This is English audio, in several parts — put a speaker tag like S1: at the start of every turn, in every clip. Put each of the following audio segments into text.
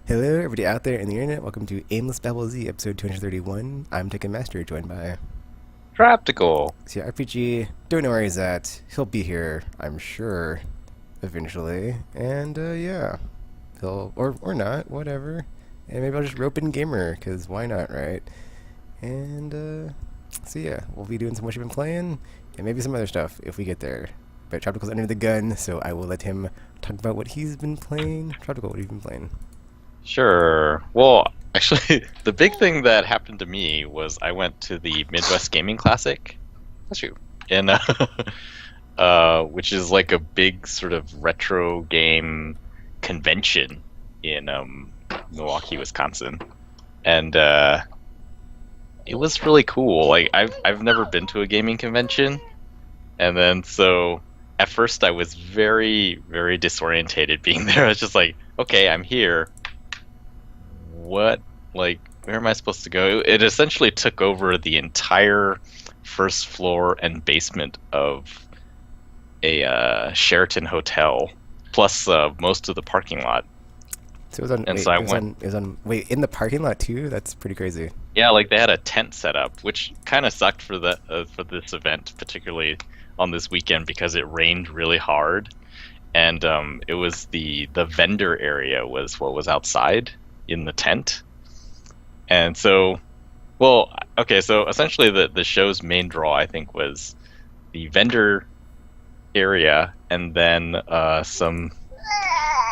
S1: Hello, everybody out there in the internet. Welcome to Aimless Babble Z, episode 231. I'm Ticket Master, joined by
S2: Practical.
S1: RPG. Don't know where he's at. He'll be here, I'm sure, eventually. And yeah, he'll or not, whatever. And maybe I'll just rope in Gamer, cause why not, right? And so yeah, we'll be doing some what you've been playing, and maybe some other stuff if we get there. But Tropical's under the gun, so I will let him talk about what he's been playing. Tropical, what have you been playing?
S2: Sure. Well, actually, the big thing that happened to me was I went to the Midwest Gaming Classic. That's you. In which is like a big sort of retro game convention in Milwaukee, Wisconsin, and it was really cool. Like I've never been to a gaming convention, and then so at first I was very disorientated being there. I was just like, okay, I'm here. What, like, where am I supposed to go? It essentially took over the entire first floor and basement of a Sheraton hotel, plus most of the parking lot.
S1: So it was on.
S2: And
S1: Wait,
S2: so I
S1: it was
S2: went,
S1: on. It was on. Wait, in the parking lot too. That's pretty crazy.
S2: yeah, like they had a tent set up, which kind of sucked for this event, particularly on this weekend because it rained really hard, and it was the vendor area was what was outside in the tent. And so, well, okay, so essentially the show's main draw, I think, was the vendor area and then some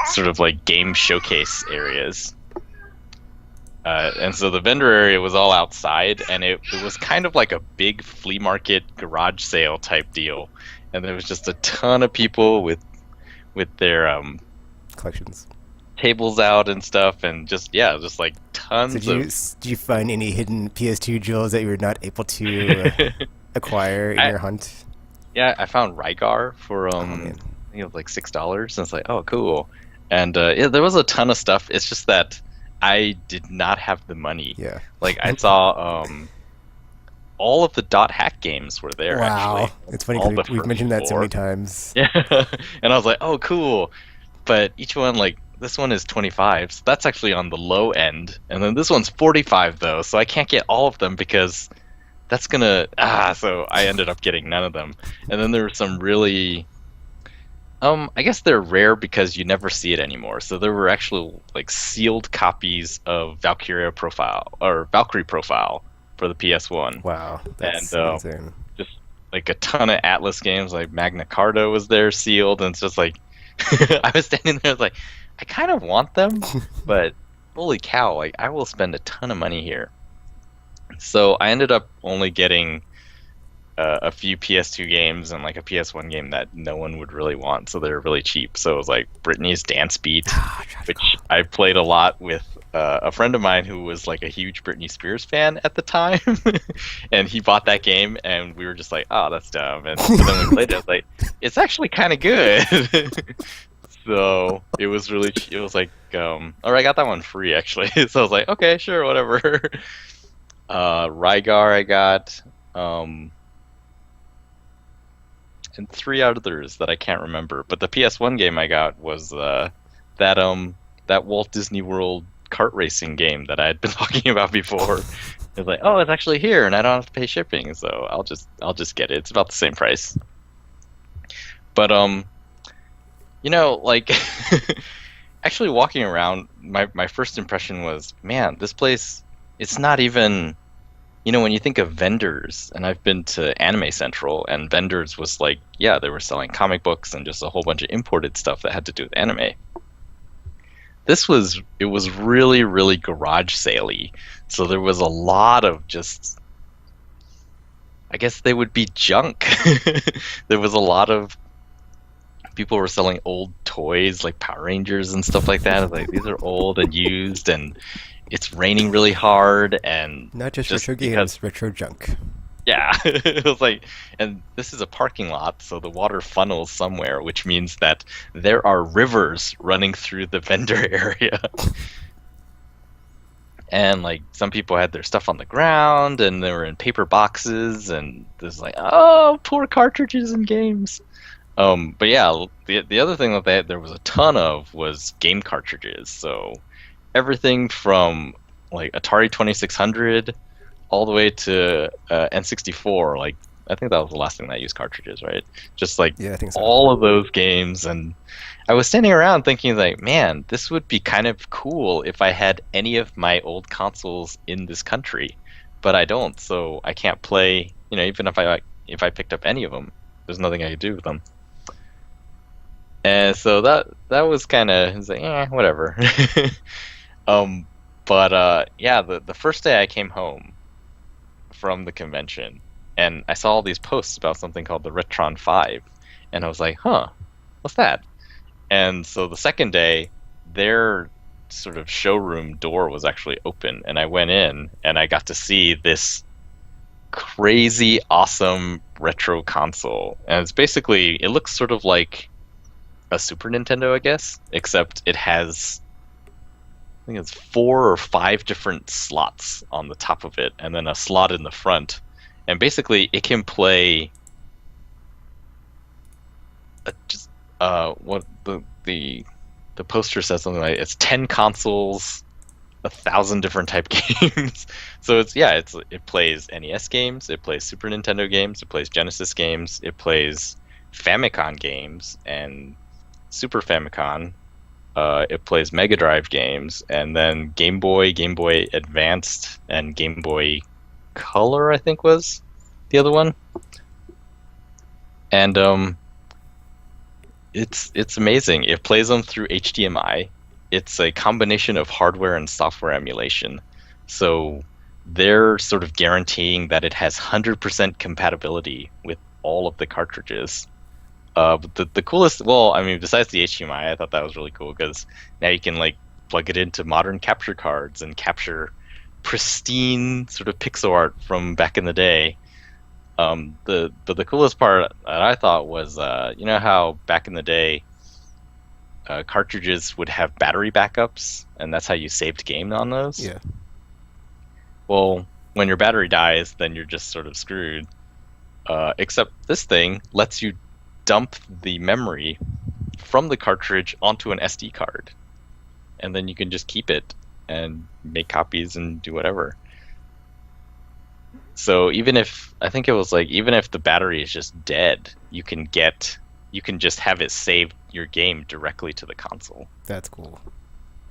S2: sort of like game showcase areas. And so the vendor area was all outside, and it was kind of like a big flea market garage sale type deal. And there was just a ton of people with their
S1: Collections.
S2: tables out and stuff, and just yeah, just like
S1: So
S2: tons of.
S1: did you find any hidden PS2 jewels that you were not able to acquire in
S2: I,
S1: your hunt?
S2: yeah, I found Rygar for
S1: Oh man.
S2: I think it was like $6, and it's like, oh, cool. And yeah, there was a ton of stuff. It's just that I did not have the money.
S1: Yeah.
S2: Like I saw all of the dot hack games were there
S1: Wow.
S2: actually.
S1: It's funny
S2: All
S1: because
S2: the
S1: we've
S2: first
S1: mentioned that so
S2: four.
S1: many times.
S2: Yeah, and I was like, oh, cool. But each one, like this one is 25, so that's actually on the low end, and then this one's 45 though, so I can't get all of them because that's gonna so I ended up getting none of them. And then there were some really I guess they're rare because you never see it anymore. So there were actually like sealed copies of Valkyrie Profile for the PS1.
S1: Wow.
S2: And
S1: That's insane.
S2: just like a ton of Atlas games, like Magna Carta was there sealed, and it's just like I was standing there, I was like, I kind of want them, but holy cow, like I will spend a ton of money here. So I ended up only getting a few PS2 games and like a PS1 game that no one would really want, so they're really cheap. So it was like Britney's Dance Beat, which I played a lot with a friend of mine who was like a huge Britney Spears fan at the time, and he bought that game, and we were just like, oh, that's dumb. And so then we played it, I was like, it's actually kind of good. So it was really, it was like, or I got that one free actually. So I was like, okay, sure, whatever. Rygar I got. And three others that I can't remember. But the PS1 game I got was that Walt Disney World kart racing game that I had been talking about before. It was like, oh, it's actually here, and I don't have to pay shipping, so I'll just get it. It's about the same price. But like actually walking around, my first impression was, man, this place. It's not even. When you think of vendors, and I've been to Anime Central, and vendors was like, yeah, they were selling comic books and just a whole bunch of imported stuff that had to do with anime. It was really garage sale-y. So there was a lot of just, I guess they would be junk. There was a lot of people were selling old toys like Power Rangers and stuff like that. It's like, these are old and used, and it's raining really hard, and
S1: Not just retro
S2: because
S1: games, retro junk.
S2: yeah, it was like, and this is a parking lot, so the water funnels somewhere, which means that there are rivers running through the vendor area. And like some people had their stuff on the ground, and they were in paper boxes, and there's like, oh, poor cartridges and games. But yeah, the other thing that there was a ton of was game cartridges. So everything from like Atari 2600 all the way to N64. Like I think that was the last thing that used cartridges, right? Just like
S1: Yeah, I think so.
S2: all of those games, and I was standing around thinking like, man, this would be kind of cool if I had any of my old consoles in this country, but I don't, so I can't play. You know, even if I picked up any of them, there's nothing I could do with them. And so that was kind of like, whatever. um, but yeah, the first day I came home from the convention, and I saw all these posts about something called the Retron 5, and I was like, huh, what's that? And so the second day, their sort of showroom door was actually open, and I went in and I got to see this crazy awesome retro console. And it's basically, it looks sort of like a Super Nintendo, I guess, except it has, I think it's 4 or 5 different slots on the top of it, and then a slot in the front. And basically, it can play just what the poster says something like it's 10 consoles, 1,000 different type games. So it plays NES games, it plays Super Nintendo games, it plays Genesis games, it plays Famicom games and Super Famicom. It plays Mega Drive games, and then Game Boy, Game Boy Advanced, and Game Boy Color, I think was the other one. And it's amazing. It plays them through HDMI. It's a combination of hardware and software emulation. So they're sort of guaranteeing that it has 100% compatibility with all of the cartridges. But the coolest, well, I mean, besides the HDMI, I thought that was really cool because now you can like plug it into modern capture cards and capture pristine sort of pixel art from back in the day. The coolest part that I thought was, you know how back in the day, cartridges would have battery backups, and that's how you saved game on those.
S1: Yeah.
S2: Well, when your battery dies, then you're just sort of screwed. Except this thing lets you dump the memory from the cartridge onto an SD card, and then you can just keep it and make copies and do whatever. So even if I think it was like even if the battery is just dead, you can just have it save your game directly to the console.
S1: That's cool.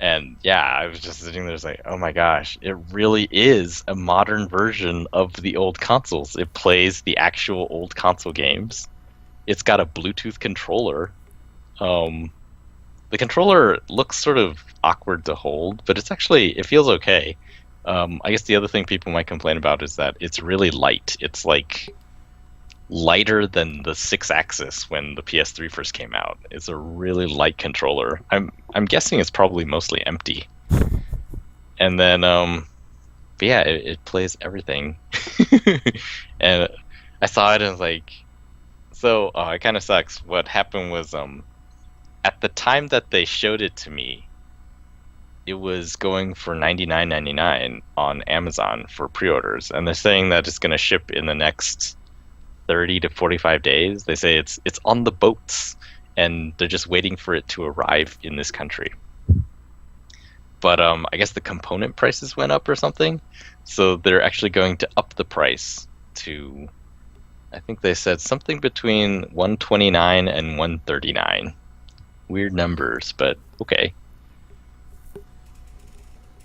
S2: And yeah, I was just sitting there like, oh my gosh, it really is a modern version of the old consoles. It plays the actual old console games. It's got a Bluetooth controller. The controller looks sort of awkward to hold, but it feels okay. I guess the other thing people might complain about is that it's really light. It's like lighter than the 6-axis when the PS3 first came out. It's a really light controller. I'm guessing it's probably mostly empty. And then, but yeah, it plays everything. And I saw it and was like, so it kind of sucks. What happened was, at the time that they showed it to me, it was going for $99.99 on Amazon for pre-orders, and they're saying that it's going to ship in the next 30 to 45 days. They say it's on the boats, and they're just waiting for it to arrive in this country. But I guess the component prices went up or something, so they're actually going to up the price to, I think they said something between $129 and $139. Weird numbers, but okay.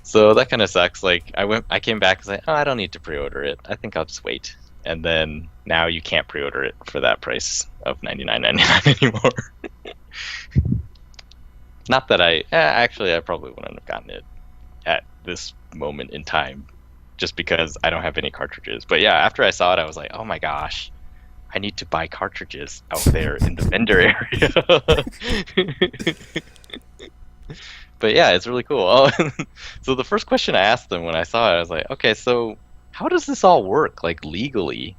S2: So that kind of sucks. Like I came back and said, oh, I don't need to pre-order it. I think I'll just wait. And then now you can't pre-order it for that price of $99.99 anymore. Not that actually I probably wouldn't have gotten it at this moment in time, just because I don't have any cartridges. But yeah, after I saw it, I was like, oh my gosh, I need to buy cartridges out there in the vendor area. But yeah, it's really cool. Oh, so the first question I asked them when I saw it, I was like, okay, so how does this all work, like legally?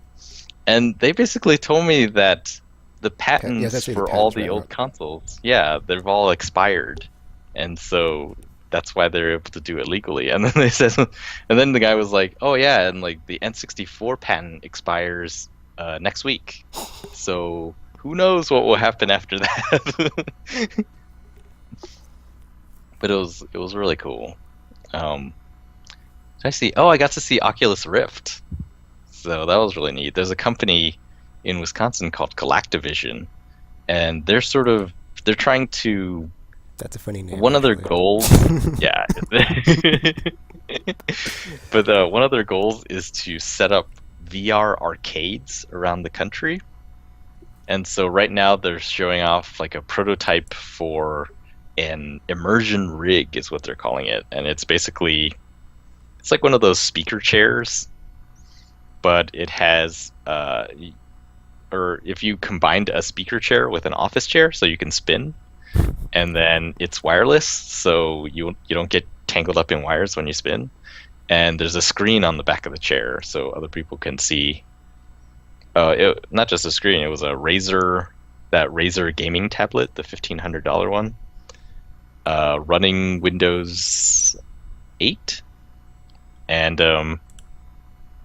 S2: And they basically told me that the patents for all the old consoles, yeah, they've all expired. And so that's why they're able to do it legally. And then they said, and then the guy was like, oh yeah, and like the N64 patent expires next week. So who knows what will happen after that? But it was really cool. Um, did I see? Oh, I got to see Oculus Rift. So that was really neat. There's a company in Wisconsin called Galactivision, and they're trying to
S1: That's a funny name,
S2: one of their
S1: actually.
S2: goals, yeah. But one of their goals is to set up VR arcades around the country. And so right now they're showing off like a prototype for an immersion rig is what they're calling it. And it's like one of those speaker chairs, but it has or if you combined a speaker chair with an office chair so you can spin, and then it's wireless so you don't get tangled up in wires when you spin. And there's a screen on the back of the chair so other people can see. Not just a screen, it was a Razer gaming tablet, the $1,500 one, running Windows 8, and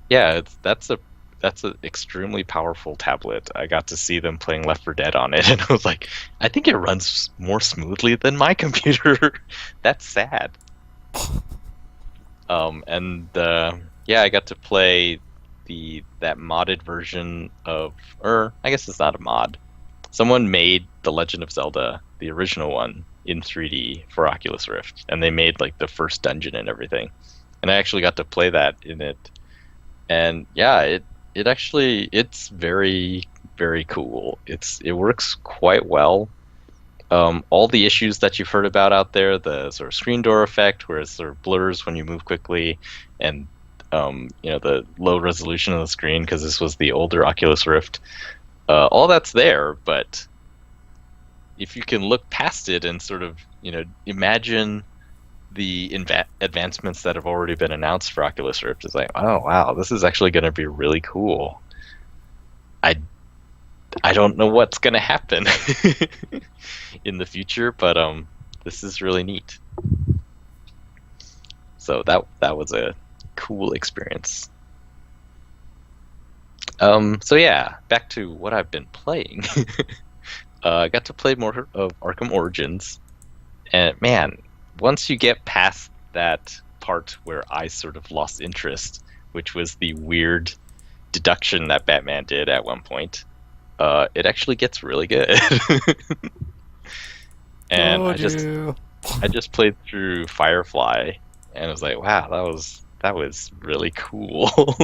S2: yeah, that's an extremely powerful tablet. I got to see them playing Left 4 Dead on it, and I was like, I think it runs more smoothly than my computer. That's sad. And yeah, I got to play that modded version of, or I guess it's not a mod. Someone made The Legend of Zelda, the original one, in 3D for Oculus Rift, and they made like the first dungeon and everything. And I actually got to play that in it, and yeah, it's very very cool. It works quite well. All the issues that you've heard about out there, the sort of screen door effect, where it sort of blurs when you move quickly, and the low resolution of the screen because this was the older Oculus Rift. All that's there, but if you can look past it and sort of imagine the advancements that have already been announced for Oculus Rift, it's like, oh wow, this is actually going to be really cool. I don't know what's going to happen in the future, but this is really neat. So that was a cool experience. So yeah, back to what I've been playing. I got to play more of Arkham Origins, and man, once you get past that part where I sort of lost interest, which was the weird deduction that Batman did at one point, it actually gets really good. And I just played through Firefly, and I was like, wow, that was really cool.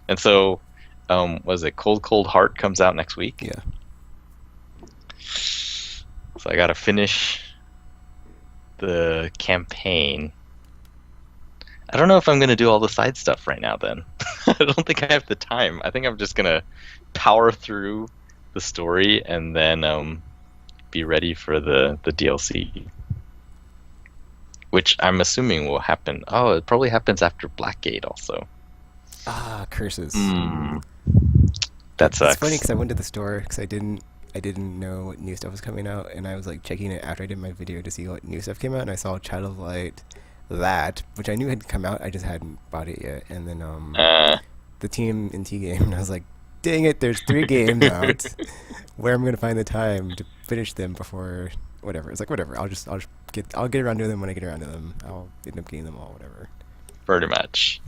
S2: And so, was it Cold Cold Heart comes out next week?
S1: Yeah.
S2: So I gotta finish the campaign. I don't know if I'm gonna do all the side stuff right now then. I don't think I have the time. I think I'm just gonna power through the story and then be ready for the DLC. Which I'm assuming will happen. Oh, it probably happens after Blackgate also.
S1: Ah, curses.
S2: That sucks.
S1: It's funny because I went to the store because I didn't know what new stuff was coming out, and I was like checking it after I did my video to see what new stuff came out, and I saw Child of Light, which I knew had come out, I just hadn't bought it yet, and then the TMNT game, and I was like, dang it, there's 3 games out. Where am I gonna find the time to finish them before whatever? It's like whatever. I'll get around to them when I get around to them. I'll end up getting them all, whatever.
S2: Pretty much.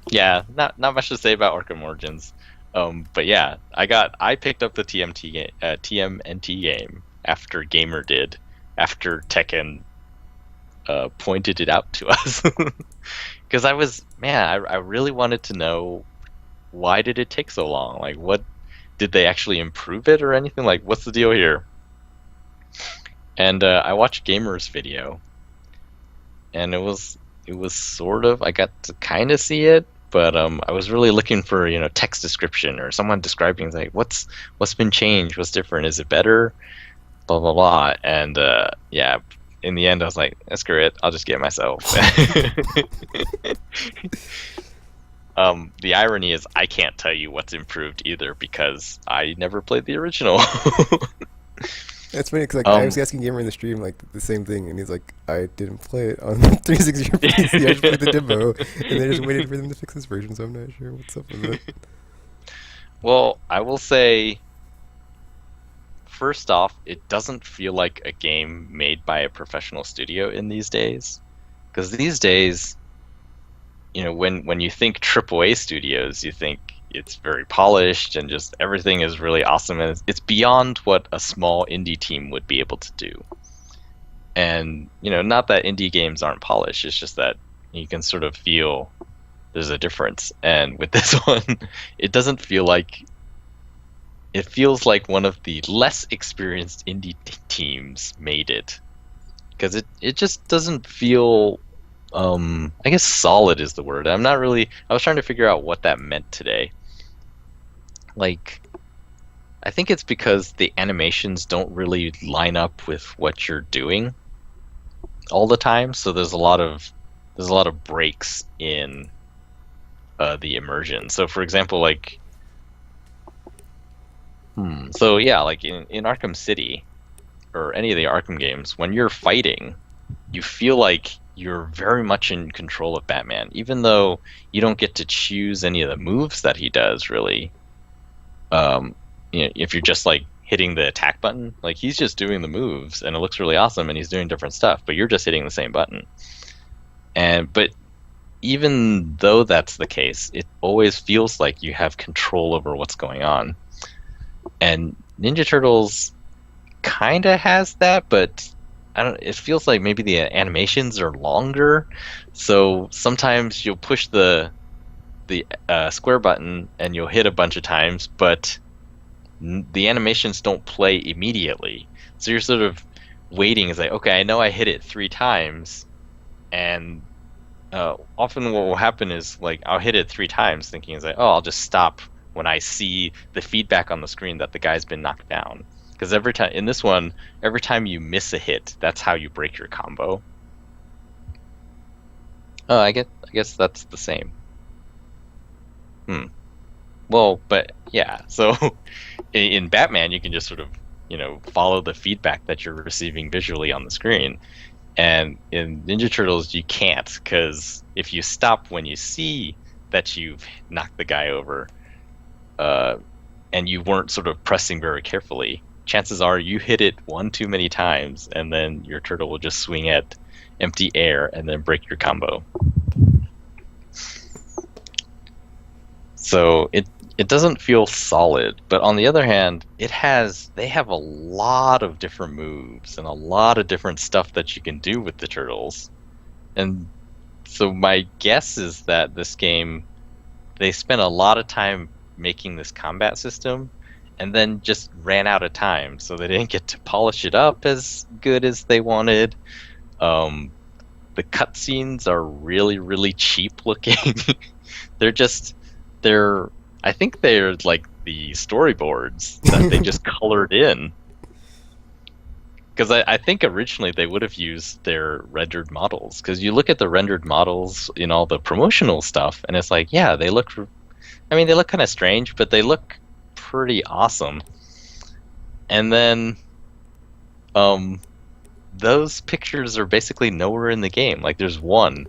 S2: Yeah, not much to say about Arkham Origins. But yeah, I picked up the TMNT game after Gamer did, after Tekken pointed it out to us. Because I really wanted to know, why did it take so long? Like, what did they actually improve it or anything? Like, what's the deal here? And I watched Gamer's video, and it was sort of, I got to kind of see it, but I was really looking for text description or someone describing like what's been changed, what's different, is it better, blah blah blah. And yeah, in the end I was like, screw it, I'll just get it myself. The irony is I can't tell you what's improved either because I never played the original.
S1: It's funny because I was asking Gamer in the stream like the same thing, and he's like, I didn't play it on 360 or PC, I just played the demo, and they just waited for them to fix this version, so I'm not sure what's up with it.
S2: Well, I will say, first off, it doesn't feel like a game made by a professional studio in these days. Because these days, when you think AAA studios, you think it's very polished and just everything is really awesome, and it's beyond what a small indie team would be able to do. And not that indie games aren't polished, it's just that you can sort of feel there's a difference. And with this one, it doesn't feel like it feels like one of the less experienced indie teams made it, because it just doesn't feel I guess solid is the word. I was trying to figure out what that meant today. Like, I think it's because the animations don't really line up with what you're doing all the time, so there's a lot of breaks in the immersion. So for example, like so yeah, like in Arkham City or any of the Arkham games, when you're fighting, you feel like you're very much in control of Batman, even though you don't get to choose any of the moves that he does, really. If you're just like hitting the attack button, like he's just doing the moves and it looks really awesome and he's doing different stuff, but you're just hitting the same button. But even though that's the case, it always feels like you have control over what's going on. And Ninja Turtles kind of has that, but it feels like maybe the animations are longer, so sometimes you'll push the square button and you'll hit a bunch of times, but the animations don't play immediately. So you're sort of waiting. It's like, okay, I know I hit it 3 times, and often what will happen is like I'll hit it 3 times, thinking it's like, oh, I'll just stop when I see the feedback on the screen that the guy's been knocked down. Because every time you miss a hit, that's how you break your combo. Oh, I guess that's the same. Well, but yeah, so in Batman, you can just sort of, follow the feedback that you're receiving visually on the screen. And in Ninja Turtles, you can't, because if you stop when you see that you've knocked the guy over, and you weren't sort of pressing very carefully, chances are you hit it one too many times, and then your turtle will just swing at empty air and then break your combo. So it doesn't feel solid, but on the other hand, they have a lot of different moves and a lot of different stuff that you can do with the turtles. And so my guess is that this game, they spent a lot of time making this combat system and then just ran out of time, so they didn't get to polish it up as good as they wanted. The cutscenes are really, really cheap looking. I think they're like the storyboards that they just colored in. Because I think originally they would have used their rendered models. Because you look at the rendered models in all the promotional stuff, and it's like, yeah, they look kind of strange, but they look pretty awesome. And then those pictures are basically nowhere in the game. Like, there's one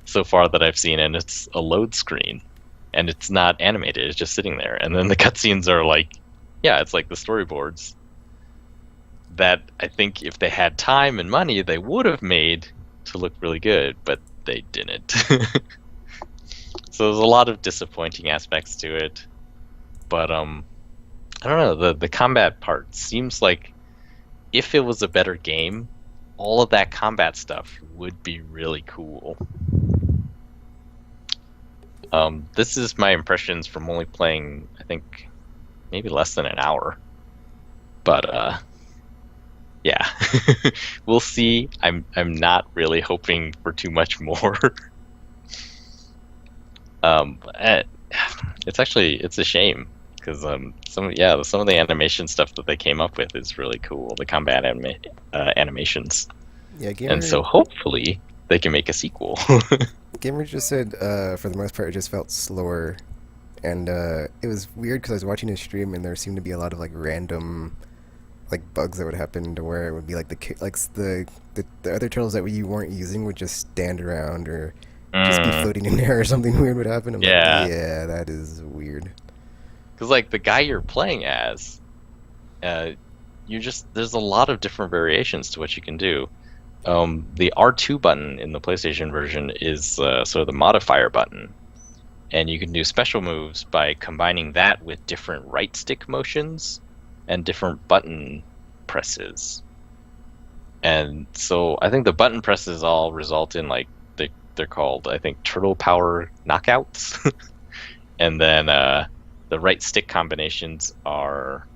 S2: so far that I've seen, and it's a load screen. And it's not animated, it's just sitting there. And then the cutscenes are like, yeah, it's like the storyboards that I think if they had time and money, they would have made to look really good, but they didn't. So there's a lot of disappointing aspects to it. But I don't know, the combat part seems like if it was a better game, all of that combat stuff would be really cool. This is my impressions from only playing, I think, maybe less than an hour. But yeah, we'll see. I'm not really hoping for too much more. It's a shame, because some of the animation stuff that they came up with is really cool. The combat animations.
S1: Yeah,
S2: and so hopefully they can make a sequel.
S1: Gamer just said, for the most part, it just felt slower, and it was weird because I was watching his stream and there seemed to be a lot of like random, like bugs that would happen to where it would be like the other turtles that you weren't using would just stand around or just be floating in there, or something weird would happen. I'm like, yeah, that is weird.
S2: Because like the guy you're playing as, there's a lot of different variations to what you can do. The R2 button in the PlayStation version is sort of the modifier button, and you can do special moves by combining that with different right stick motions and different button presses. And so I think the button presses all result in like they're called, I think, turtle power knockouts, and then the right stick combinations are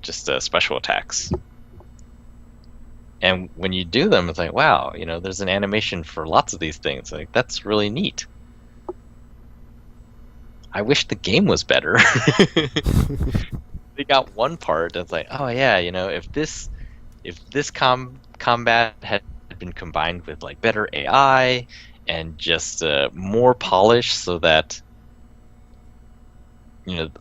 S2: just special attacks. And when you do them, it's like, wow, there's an animation for lots of these things. Like, that's really neat. I wish the game was better. They got one part that's like, oh yeah, if this combat had been combined with like better AI and just more polish, so that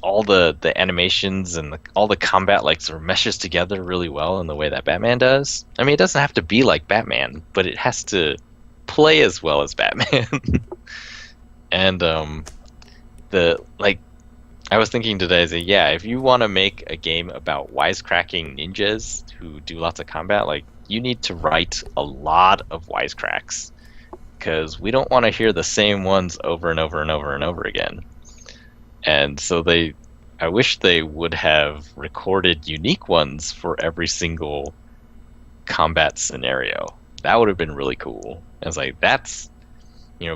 S2: all the animations and all the combat like sort of meshes together really well in the way that Batman does. I mean, it doesn't have to be like Batman, but it has to play as well as Batman. And I was thinking today, is that, yeah, if you want to make a game about wisecracking ninjas who do lots of combat, like, you need to write a lot of wisecracks, because we don't want to hear the same ones over and over and over and over again. And so I wish they would have recorded unique ones for every single combat scenario. That would have been really cool. And it's like, that's,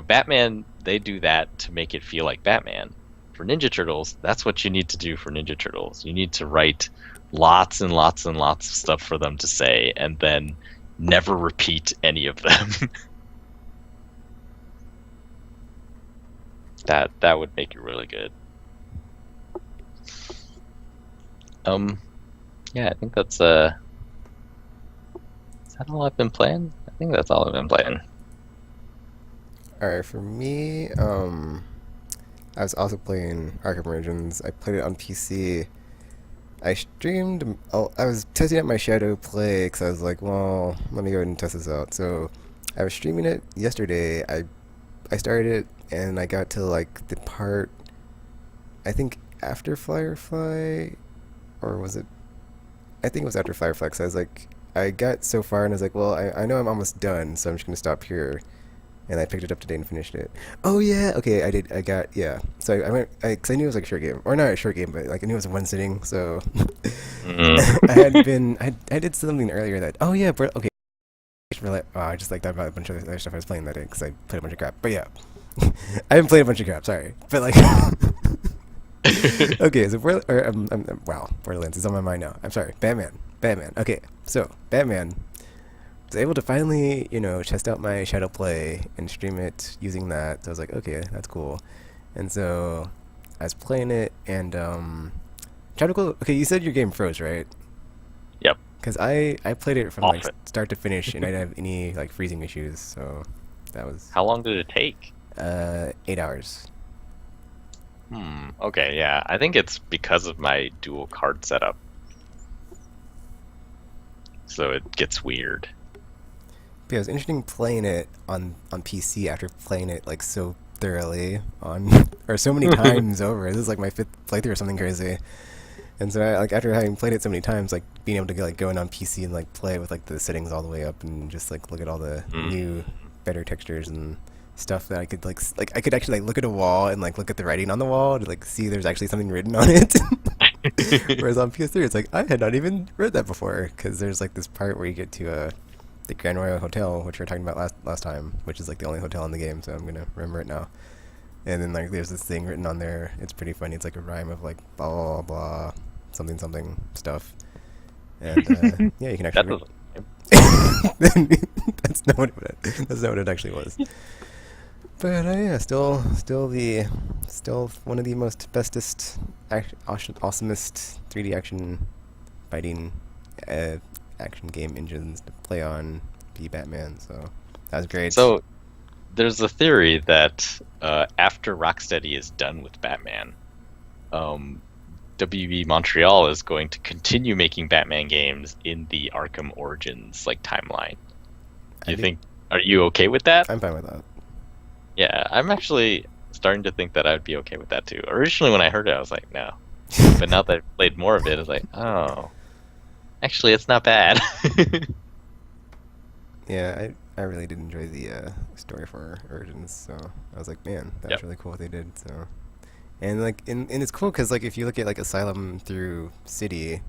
S2: Batman, they do that to make it feel like Batman. For Ninja Turtles, that's what you need to do for Ninja Turtles. You need to write lots and lots and lots of stuff for them to say, and then never repeat any of them. That would make it really good. Yeah, I think that's is that all I've been playing? I think that's all I've been playing.
S1: Alright, for me, I was also playing Arkham Origins. I played it on PC. I streamed. I was testing out my Shadow play because I was like, well, let me go ahead and test this out. So I was streaming it yesterday. I started it and I got to like the part, I think after Firefly, or was it? I think it was after Firefly. Cause I was like, I got so far and I was like, well, I know I'm almost done, so I'm just gonna stop here. And I picked it up today and finished it. Oh yeah, okay, I did. I got, yeah. So I went, cause I knew it was like a short game, or not a short game, but like I knew it was one sitting. So I did something earlier that. Oh yeah, bro. Okay. I just like thought about a bunch of other stuff I was playing that day because I played a bunch of crap. But yeah, I haven't played a bunch of crap. Sorry, but like. Okay, so wow, Borderlands is on my mind now. I'm sorry, Batman. Okay, so Batman. Was able to finally, test out my Shadow play and stream it using that. So I was like, okay, that's cool. And so I was playing it and okay, you said your game froze, right?
S2: Yep.
S1: Because I played it from
S2: Off
S1: like
S2: it.
S1: start to finish and I didn't have any like freezing issues. So that was
S2: How long did it take?
S1: 8 hours.
S2: Okay, yeah. I think it's because of my dual card setup. So it gets weird.
S1: But yeah, it was interesting playing it on PC after playing it like so thoroughly or so many times over. This is like my 5th playthrough or something crazy. And so I, like after having played it so many times, like being able to like go in on PC and like play with like the settings all the way up and just like look at all the new better textures and stuff that I could like I could actually like look at a wall and like look at the writing on the wall to like see there's actually something written on it. Whereas on PS3 it's like I had not even read that before because there's like this part where you get to the Grand Royal Hotel, which we were talking about last time, which is like the only hotel in the game, so I'm gonna remember it now. And then like there's this thing written on there. It's pretty funny. It's like a rhyme of like blah blah blah something something stuff. And yeah, you can actually. That's not what it actually was. But yeah, still one of the most bestest, awesomest 3D action fighting action game engines to play on be Batman. So that was great.
S2: So there's a theory that after Rocksteady is done with Batman, WB Montreal is going to continue making Batman games in the Arkham Origins like timeline. Are you okay with that?
S1: I'm fine with that.
S2: Yeah, I'm actually starting to think that I would be okay with that too. Originally when I heard it I was like, no. But now that I've played more of it, I was like, oh, actually it's not bad.
S1: Yeah, I really did enjoy the story for Origins, so I was like, man, that was
S2: Yep.
S1: really cool what they did. So, and like, and it's cool because like if you look at like Asylum through City,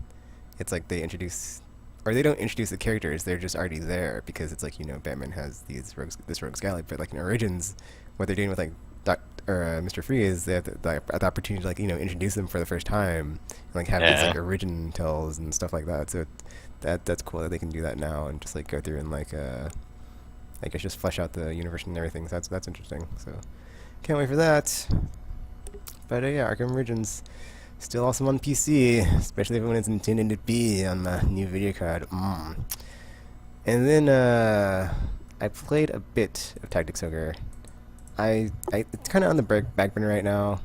S1: it's like they introduce, or they don't introduce the characters; they're just already there because it's like Batman has this rogues gallery, but like in Origins, what they're doing with like Mr. Freeze, they have the opportunity to like introduce them for the first time, and like have these like
S2: Yeah.
S1: origin tells and stuff like that. So that's cool that they can do that now and just like go through and like I guess just flesh out the universe and everything. So that's interesting. So can't wait for that. But yeah, Arkham Origins still awesome on PC, especially when it's intended to be on the new video card. And then I played a bit of Tactics Ogre. I it's kind of on the back burner right now.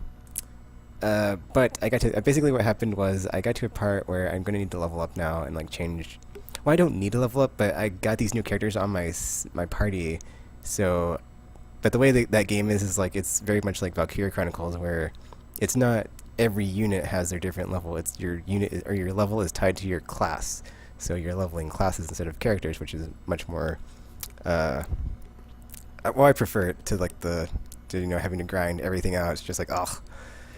S1: But I got to basically what happened was I got to a part where I'm gonna need to level up now and like change. Well, I don't need to level up, but I got these new characters on my party. So, but the way that game is like it's very much like Valkyria Chronicles, where it's not every unit has their different level. It's your or your level is tied to your class. So you're leveling classes instead of characters, which is much more. Uh, well, I prefer it to like to having to grind everything out. It's just like ugh.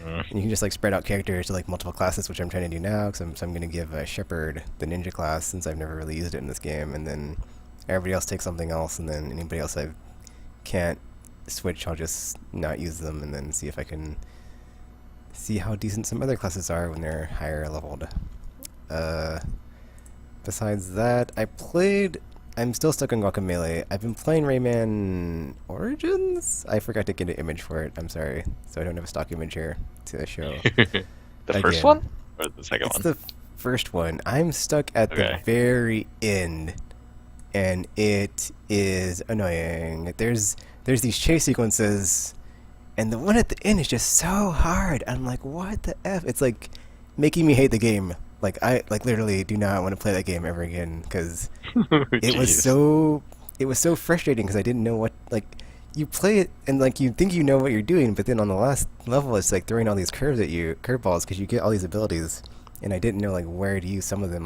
S2: Mm.
S1: And you can just like spread out characters to like multiple classes, which I'm trying to do now. So I'm going to give Shepard the ninja class since I've never really used it in this game, and then everybody else takes something else, and then anybody else I can't switch, I'll just not use them, and then see if I can see how decent some other classes are when they're higher leveled. Uh, Besides that, I'm still stuck on Guacamelee. I've been playing Rayman Origins? I forgot to get an image for it. I'm sorry. So I don't have a stock image here to show.
S2: The first
S1: Again,
S2: one or the second
S1: it's
S2: one?
S1: the first one. I'm stuck at the
S2: Okay.
S1: very end, and it is annoying. There's these chase sequences, and the one at the end is just so hard. I'm like, what the F? It's like making me hate the game. Like I like literally do not want to play that game ever again because it was
S2: Jeez.
S1: so frustrating because I didn't know what like you play it and like you think you know what you're doing, but then on the last level it's like throwing all these curveballs because you get all these abilities, and I didn't know like where to use some of them.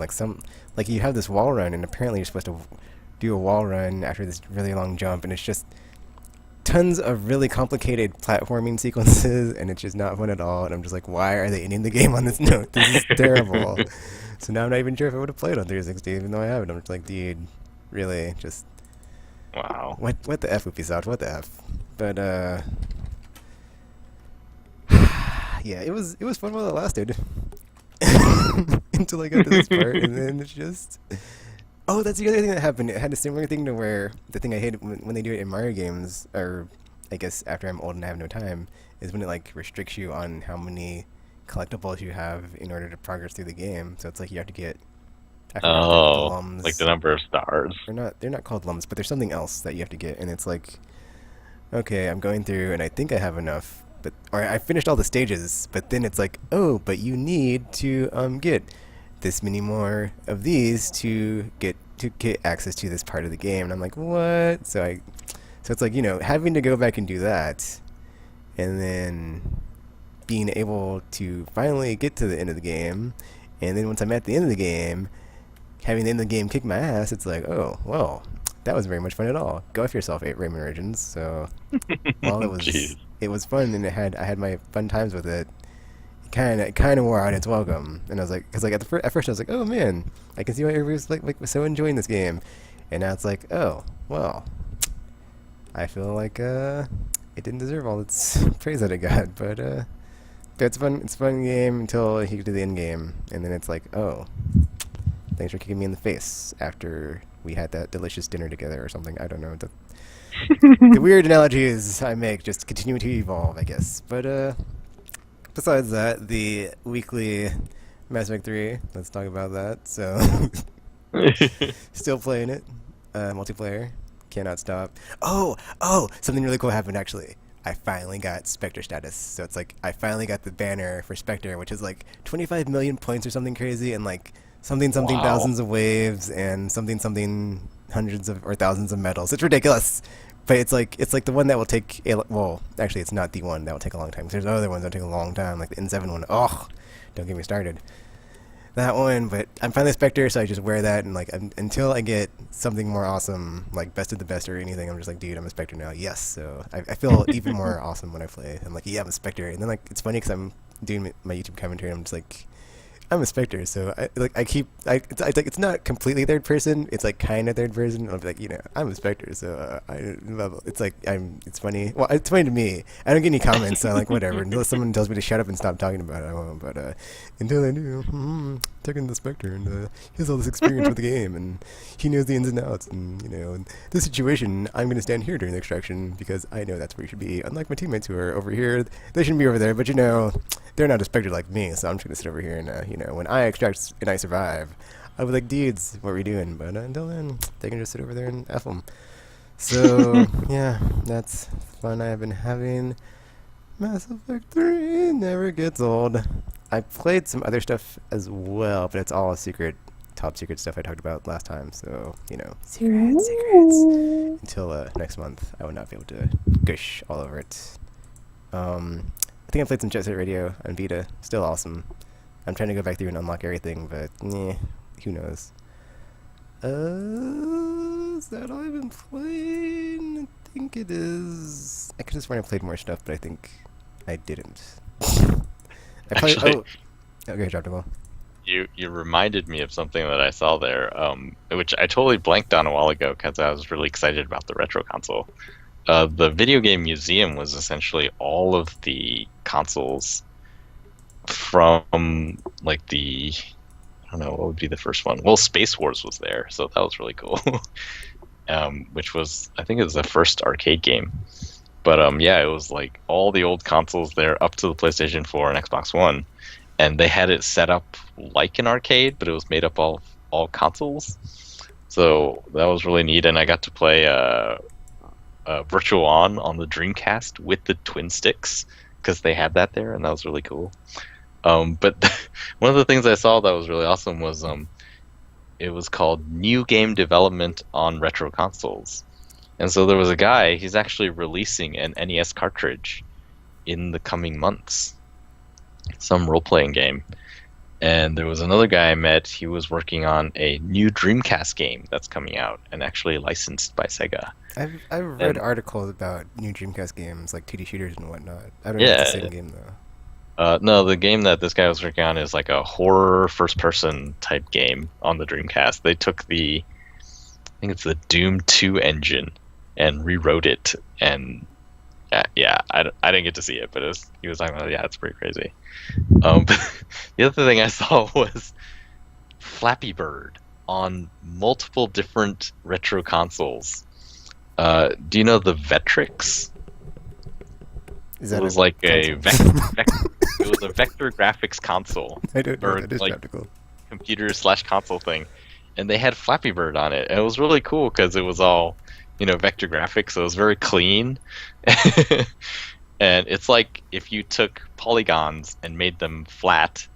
S1: Like you have this wall run, and apparently you're supposed to do a wall run after this really long jump, and it's just tons of really complicated platforming sequences, and it's just not fun at all. And I'm just like, why are they ending the game on this note? This is terrible. So now I'm not even sure if I would have played on 360, even though I haven't. I'm just like, dude, really, just
S2: Wow.
S1: what the f, Ubisoft? What the f? But yeah, it was fun while it lasted. Until I got to this part, and then it's just. Oh, that's the other thing that happened. It had a similar thing to where the thing I hate when they do it in Mario games, or I guess after I'm old and I have no time, is when it like restricts you on how many collectibles you have in order to progress through the game. So it's like you have to get, I forgot what they're called, the
S2: Oh, like the
S1: lums.
S2: number of stars.
S1: They're not called lums, but there's something else that you have to get, and it's like, okay, I'm going through, and I think I have enough, but or I finished all the stages, but then it's like, oh, but you need to get this many more of these to get access to this part of the game, and I'm like, what? So it's like having to go back and do that, and then being able to finally get to the end of the game, and then once I'm at the end of the game, having the end of the game kick my ass, it's like, oh well, that was very much fun at all. Go F yourself, Rayman Origins. So while
S2: Jeez.
S1: it was fun and I had my fun times with it, it kind of wore out its welcome. And I was like, because like at first I was like, oh man, I can see why everybody's like was so enjoying this game, and now it's like, oh well, I feel like it didn't deserve all its praise that it got, but it's fun. It's a fun game until you get to the end game, and then it's like, oh, thanks for kicking me in the face after we had that delicious dinner together or something. I don't know. The weird analogies I make just continue to evolve, I guess. But besides that, the weekly Mass Effect 3. Let's talk about that. So, still playing it, multiplayer. Cannot stop. Oh, something really cool happened actually. I finally got Spectre status. So it's like I finally got the banner for Spectre, which is like 25 million points or something crazy, and like something
S2: Wow.
S1: thousands of waves, and something hundreds of or thousands of medals. It's ridiculous. But it's like the one that will take well, actually it's not the one that will take a long time. 'Cause there's other ones that take a long time, like the N7 one. Oh, don't get me started. that one, but I'm finally a Spectre, so I just wear that, and like until I get something more awesome, like Best of the Best or anything, I'm just like, dude, I'm a Spectre now. Yes, so I feel even more awesome when I play. I'm like, yeah, I'm a Spectre, and then like it's funny because I'm doing my YouTube commentary, and I'm just like, I'm a Spectre, so it's not completely third person. It's like kind of third person. I'll be like, I'm a Spectre, so it's like it's funny. Well, it's funny to me. I don't get any comments, so I'm like, whatever. Until someone tells me to shut up and stop talking about it, I won't. But until I do, taking the Spectre, and he has all this experience with the game, and he knows the ins and outs, and in this situation, I'm gonna stand here during the extraction because I know that's where you should be. Unlike my teammates who are over here, they shouldn't be over there. But they're not a Spectre like me, so I'm just gonna sit over here and when I extract and I survive, I'll be like, dudes, what are we doing? But until then, they can just sit over there and F them. So, yeah, that's fun I've been having. Mass Effect 3 never gets old. I played some other stuff as well, but it's all top secret stuff I talked about last time, so, secrets. Until next month, I will not be able to gush all over it. I think I played some Jet Set Radio on Vita. Still awesome. I'm trying to go back through and unlock everything, but who knows? Is that all I've been playing? I think it is. I could have sworn I played more stuff, but I think I didn't.
S2: Actually,
S1: okay, dropped the ball.
S2: You reminded me of something that I saw there, which I totally blanked on a while ago because I was really excited about the retro console. The video game museum was essentially all of the consoles from like I don't know, what would be the first one? Well, Space Wars was there, so that was really cool. Which was, I think it was the first arcade game. But yeah, it was like all the old consoles there up to the PlayStation 4 and Xbox One. And they had it set up like an arcade, but it was made up of all consoles. So that was really neat, and I got to play Virtual On the Dreamcast with the twin sticks, because they had that there, and that was really cool. But one of the things I saw that was really awesome was it was called New Game Development on Retro Consoles. And so there was a guy, he's actually releasing an NES cartridge in the coming months. Some role-playing game. And there was another guy I met, he was working on a new Dreamcast game that's coming out and actually licensed by Sega.
S1: I've read articles about new Dreamcast games, like 2D shooters and whatnot. I don't know if it's the same game, though.
S2: No, the game that this guy was working on is like a horror first-person type game on the Dreamcast. They took I think it's the Doom 2 engine and rewrote it. And yeah, I didn't get to see it, but he was talking about, yeah, it's pretty crazy. But the other thing I saw was Flappy Bird on multiple different retro consoles. Do you know the Vectrix? It was like a it was a vector graphics console.
S1: I don't know. That is
S2: like
S1: practical.
S2: computer/console thing, and they had Flappy Bird on it, and it was really cool because it was all vector graphics, so it was very clean. And it's like if you took polygons and made them flat,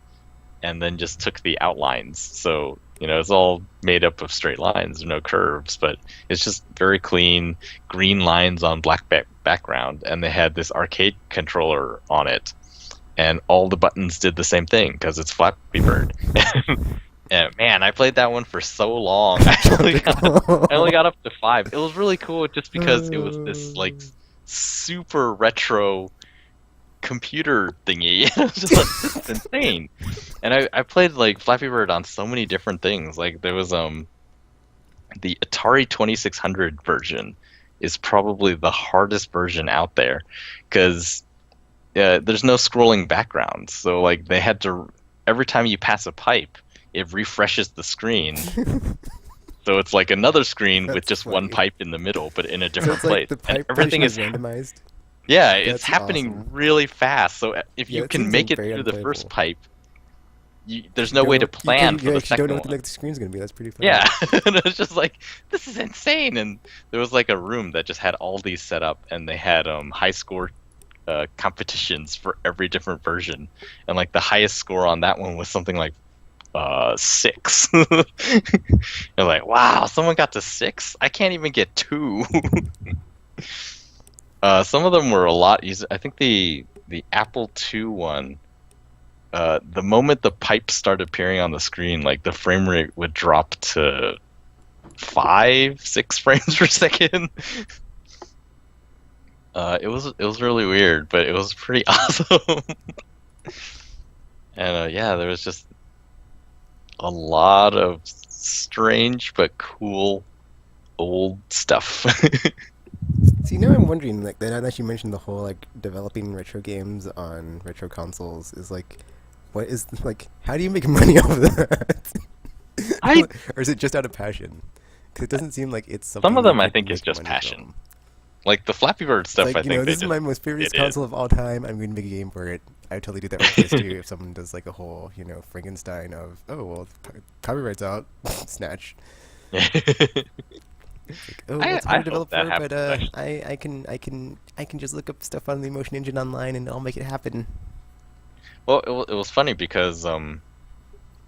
S2: and then just took the outlines. So it's all made up of straight lines, no curves, but it's just very clean, green lines on black background. And they had this arcade controller on it, and all the buttons did the same thing because it's Flappy Bird. And man, I played that one for so long. I only got up to 5. It was really cool just because it was this like super retro computer thingy. It was just like, it's insane. And I played like Flappy Bird on so many different things. Like there was the Atari 2600 version is probably the hardest version out there because there's no scrolling background. So like they had to, every time you pass a pipe, it refreshes the screen. So it's like another screen with just one pipe in the middle, but in a different place.
S1: The pipe
S2: and everything is
S1: randomized.
S2: Yeah, it's happening really fast. So if you can make it
S1: very
S2: through the
S1: unplayable.
S2: first pipe, there's no way to plan for the second
S1: you don't know what
S2: one.
S1: the next screen's gonna be. That's pretty funny.
S2: Yeah, and it was just like, this is insane. And there was like a room that just had all these set up, and they had high score competitions for every different version, and like the highest score on that one was something like 6. You're like, wow, someone got to 6? I can't even get 2. Some of them were a lot easier. I think the Apple II one the moment the pipes started appearing on the screen, like the frame rate would drop to 5, 6 frames per second. It was really weird, but it was pretty awesome. And yeah, there was just a lot of strange but cool old stuff.
S1: See, now I'm wondering, like, now that you mentioned the whole, like, developing retro games on retro consoles is, like, what is, like, how do you make money off of that?
S2: I
S1: Or is it just out of passion? Because it doesn't seem like it's something
S2: Some of
S1: that
S2: them I
S1: you can
S2: think is
S1: make
S2: just
S1: money
S2: passion.
S1: from.
S2: Like the Flappy Bird
S1: It's
S2: stuff,
S1: like,
S2: I
S1: you
S2: think
S1: know,
S2: they
S1: this is
S2: just
S1: my most favorite
S2: it
S1: console
S2: is.
S1: of all time. I'm going to make a game for it. I would totally do that with PS2 if someone does, like, a whole, you know, Frankenstein of, oh, well, copyright's out. Snatch. Like, oh, well, it's
S2: I
S1: hard to
S2: hope
S1: develop
S2: that
S1: for,
S2: happens.
S1: but
S2: Actually.
S1: I can just look up stuff on the Emotion Engine online and I'll make it happen.
S2: Well, it was funny because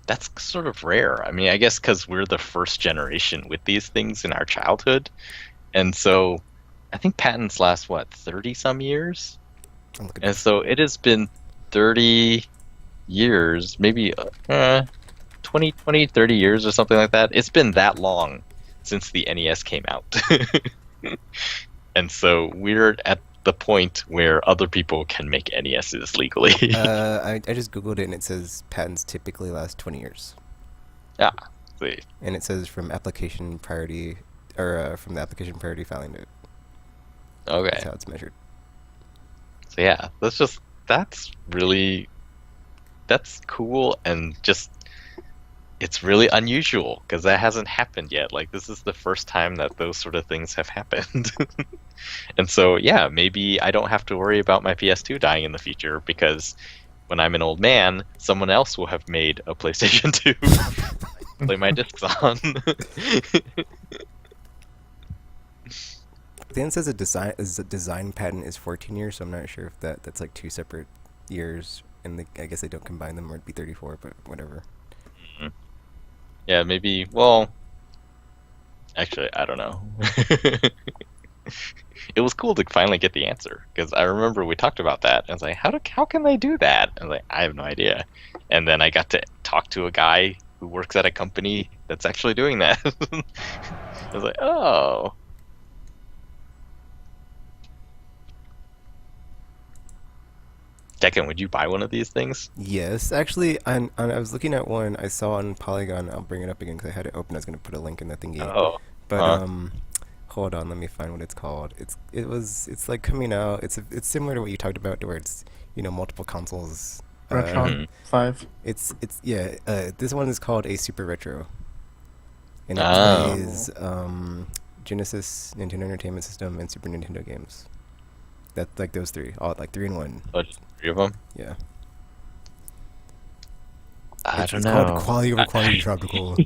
S2: that's sort of rare. I mean, I guess because we're the first generation with these things in our childhood, and so I think patents last what 30 some years,
S1: I'm looking
S2: and so it has been 30 years, maybe 30 years or something like that. It's been that long since the NES came out. And so we're at the point where other people can make NESs legally.
S1: I just googled it and it says patents typically last 20 years,
S2: Yeah. See.
S1: and it says from application priority or from the application priority filing date.
S2: Okay.
S1: That's how it's measured.
S2: So yeah, that's cool, and just it's really unusual because that hasn't happened yet. Like this is the first time that those sort of things have happened. And so yeah, maybe I don't have to worry about my PS2 dying in the future because when I'm an old man, someone else will have made a PlayStation 2 play my discs on.
S1: Then it says a design patent is 14 years, so I'm not sure if that's like two separate years, and I guess they don't combine them, or it'd be 34, but whatever.
S2: Yeah, maybe. Well, actually, I don't know. It was cool to finally get the answer because I remember we talked about that. And I was like, how can they do that? I was like, I have no idea. And then I got to talk to a guy who works at a company that's actually doing that. I was like, oh. Declan, would you buy one of these things?
S1: Yes, actually, I was looking at one I saw on Polygon. I'll bring it up again because I had it open. I was gonna put a link in the thingy.
S2: Oh,
S1: But
S2: huh.
S1: hold on, let me find what it's called. It's like coming out. It's similar to what you talked about, to where it's, you know, multiple consoles.
S3: Retron
S2: Mhm.
S3: 5.
S1: It's yeah. This one is called a Super Retro, and it
S2: Oh,
S1: plays Genesis, Nintendo Entertainment System, and Super Nintendo games. That, like, those three, all like three in one.
S2: oh, just 3 of them?
S1: Yeah.
S2: I
S1: It's
S2: don't
S1: called
S2: know.
S1: Quality Over Quantity Tropical.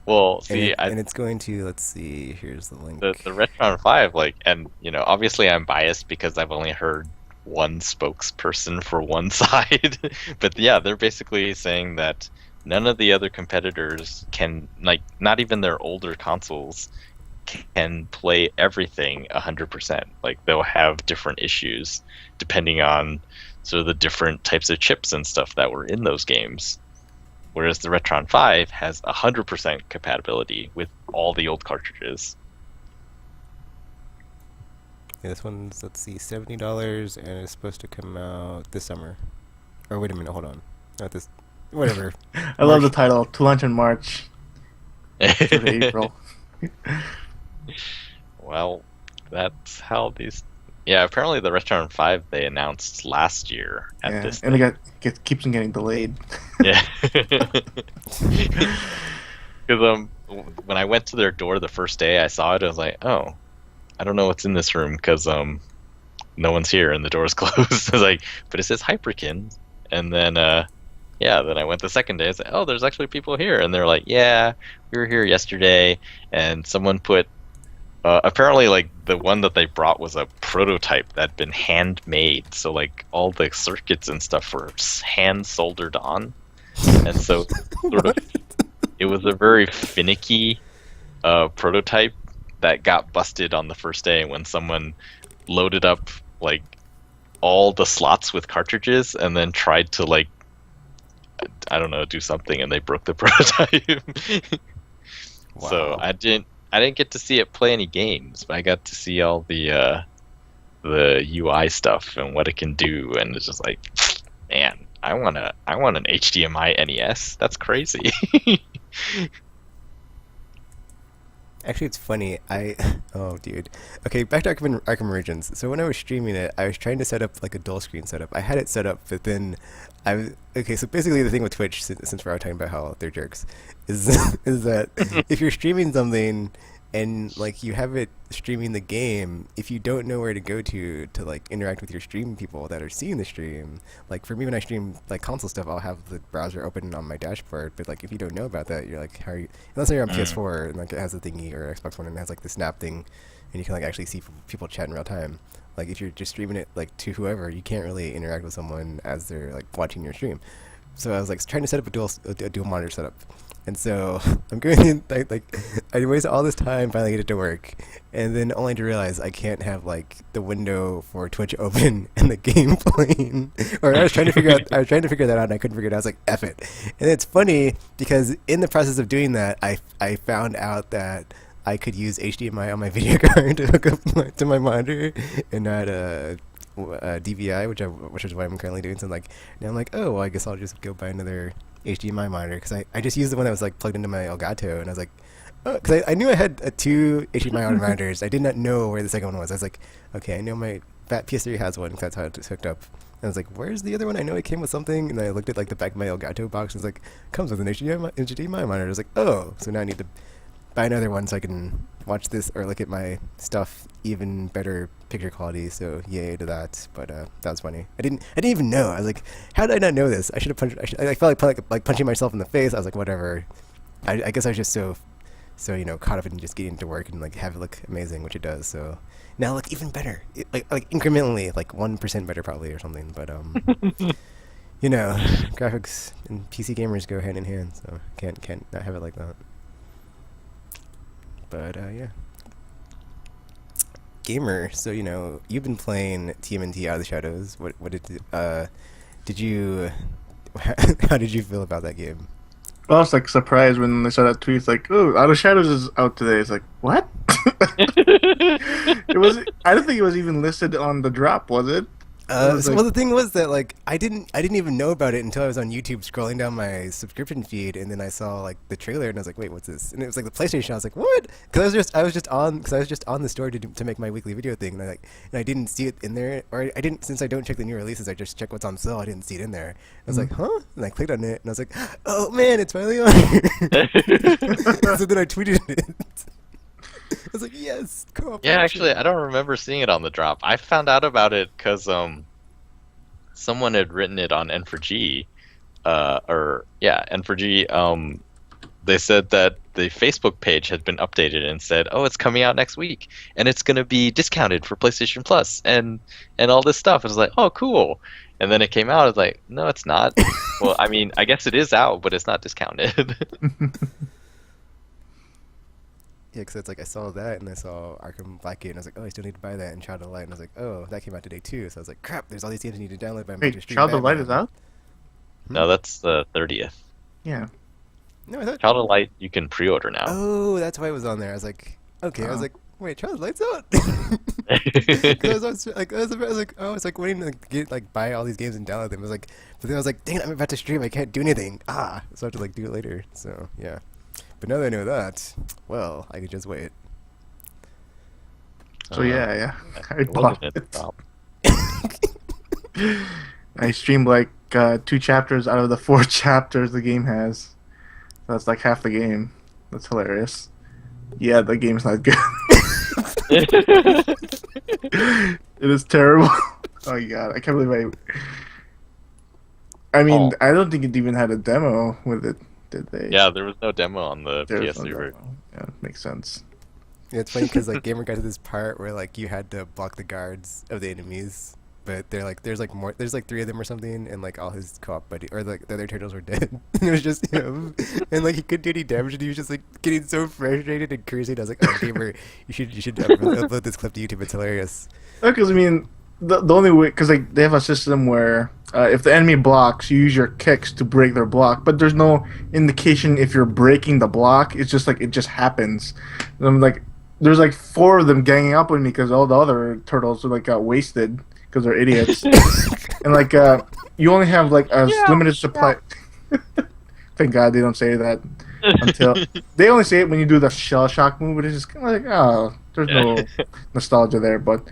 S2: Well,
S1: And
S2: see,
S1: and it's going to, let's see, here's the link.
S2: the Retron 5, like, and obviously I'm biased because I've only heard one spokesperson for one side, but yeah, they're basically saying that none of the other competitors can, like, not even their older consoles can play everything 100%. Like, they'll have different issues depending on sort of the different types of chips and stuff that were in those games. Whereas the Retron 5 has 100% compatibility with all the old cartridges.
S1: Yeah, this one's, let's see, $70, and it's supposed to come out this summer. Or wait a minute, hold on. Not this, whatever.
S3: I love the
S1: March.
S3: title. To launch in March to April.
S2: Well, that's how these. Yeah, apparently the Retron 5 they announced last year at
S3: Yeah,
S2: this.
S3: and it keeps on getting delayed.
S2: Yeah. Because when I went to their door the first day, I saw it. I was like, oh, I don't know what's in this room because no one's here and the door's closed. I was like, but it says Hyperkin, and then yeah, then I went the second day. I said, oh, there's actually people here, and they're like, yeah, we were here yesterday, and someone put. Apparently, like, the one that they brought was a prototype that had been handmade, so like all the circuits and stuff were hand soldered on, and so sort of it was a very finicky prototype that got busted on the first day when someone loaded up like all the slots with cartridges and then tried to like, I don't know, do something, and they broke the prototype. So
S1: Wow.
S2: I didn't get to see it play any games, but I got to see all the UI stuff and what it can do, and it's just like, man, I want an HDMI NES. That's crazy.
S1: Actually, it's funny. Oh, dude. Okay, back to Arkham Origins. So when I was streaming it, I was trying to set up like a dual screen setup. I had it set up, but then okay. So basically, the thing with Twitch, since we're all talking about how they're jerks, is is that if you're streaming something and like you have it streaming the game, if you don't know where to go to like interact with your stream people that are seeing the stream, like for me when I stream like console stuff, I'll have the browser open on my dashboard. But like if you don't know about that, you're like, how are you? Unless you're on PS4 and like it has a thingy, or Xbox One and it has like the snap thing, and you can like actually see people chat in real time. Like if you're just streaming it like to whoever, you can't really interact with someone as they're like watching your stream. So I was like trying to set up a dual monitor setup. And so I'm going in, like I wasted all this time finally get it to work, and then only to realize I can't have like the window for Twitch open and the game playing. Or I was trying to figure that out, and I couldn't figure it out. I was like, F it. And it's funny because in the process of doing that, I found out that I could use HDMI on my video card to hook up to my monitor and not DVI, which is what I'm currently doing. So I'm like, now I'm like, oh, well, I guess I'll just go buy another HDMI monitor, because I just used the one that was like plugged into my Elgato, and I was like, oh, because I knew I had two HDMI monitors. I did not know where the second one was. I was like, okay, I know my fat PS3 has one, 'cause that's how it's hooked up. And I was like, where's the other one? I know it came with something, and I looked at like the back of my Elgato box, and it's like, comes with an HDMI monitor. I was like, oh, so now I need to buy another one so I can watch this or look at my stuff even better picture quality. So yay to that. But that was funny. I didn't even know. I was like, how did I not know this? I should have punched. I felt like punching myself in the face. I was like, whatever. I guess I was just so caught up in just getting to work and like have it look amazing, which it does. So now look even better, like incrementally, like 1% better probably or something. But graphics and PC gamers go hand in hand. So can't not have it like that. But yeah, gamer. So you've been playing TMNT Out of the Shadows. What did you? How did you feel about that game?
S3: Well, I was like surprised when they saw that tweet. It's like, oh, Out of Shadows is out today. It's like, what? It was. I don't think it was even listed on the drop, was it?
S1: Well, the thing was that like I didn't even know about it until I was on YouTube scrolling down my subscription feed, and then I saw like the trailer, and I was like, wait, what's this? And it was like the PlayStation. I was like, what? Because I was just on the store to make my weekly video thing, and I didn't see it in there, or I didn't, since I don't check the new releases, I just check what's on sale. I didn't see it in there. I was like, huh? And I clicked on it, and I was like, oh man, it's finally on here. So then I tweeted it. I was like, yes, co-op.
S2: Yeah, actually, I don't remember seeing it on the drop. I found out about it because someone had written it on N4G, N4G. They said that the Facebook page had been updated and said, "Oh, it's coming out next week, and it's going to be discounted for PlayStation Plus and all this stuff." I was like, "Oh, cool!" And then it came out. I was like, "No, it's not." Well, I mean, I guess it is out, but it's not discounted.
S1: Yeah, because it's like I saw that and I saw Arkham Blackgate, and I was like, oh, I still need to buy that, and Child of Light, and I was like, oh, that came out today too. So I was like, crap, there's all these games I need to download by my
S3: Wait, Child of Light is out?
S2: No, that's the 30th.
S3: Yeah.
S1: No, I thought.
S2: Child of Light you can pre-order now.
S1: Oh, that's why it was on there. I was like, okay. I was like, wait, Child of Light's out. Because I was like waiting to get like buy all these games and download them. I was like, but then I was like, dang it, I'm about to stream. I can't do anything. So I have to like do it later. So yeah. But now that I know that, well, I could just wait.
S3: So yeah, I
S2: It
S3: bought
S2: wasn't
S3: it.
S2: a drop.
S3: I streamed like 2 chapters out of the 4 chapters the game has. So that's like half the game. That's hilarious. Yeah, the game's not good. It is terrible. Oh my god, I can't believe I mean, I don't think it even had a demo with it, did they?
S2: Yeah, there was no demo on the
S3: There was
S2: PS3
S3: no
S2: version.
S3: demo. Yeah, makes sense.
S1: Yeah, it's funny because like Gamer got to this part where like you had to block the guards of the enemies, but they're like there's like 3 of them or something, and like all his co-op buddy or like the other turtles were dead. And it was just him, and like he couldn't do any damage, and he was just like getting so frustrated and crazy. And I was like, oh, Gamer, you should upload this clip to YouTube. It's hilarious.
S3: Because I mean, the only way, because like they have a system where if the enemy blocks, you use your kicks to break their block, but there's no indication if you're breaking the block. It's just like it just happens. And I'm like, there's like 4 of them ganging up on me because all the other turtles are like got wasted because they're idiots, and like you only have like a limited supply. Thank God they don't say that until they only say it when you do the shell shock move, but it's just kind of like, oh, there's no nostalgia there. But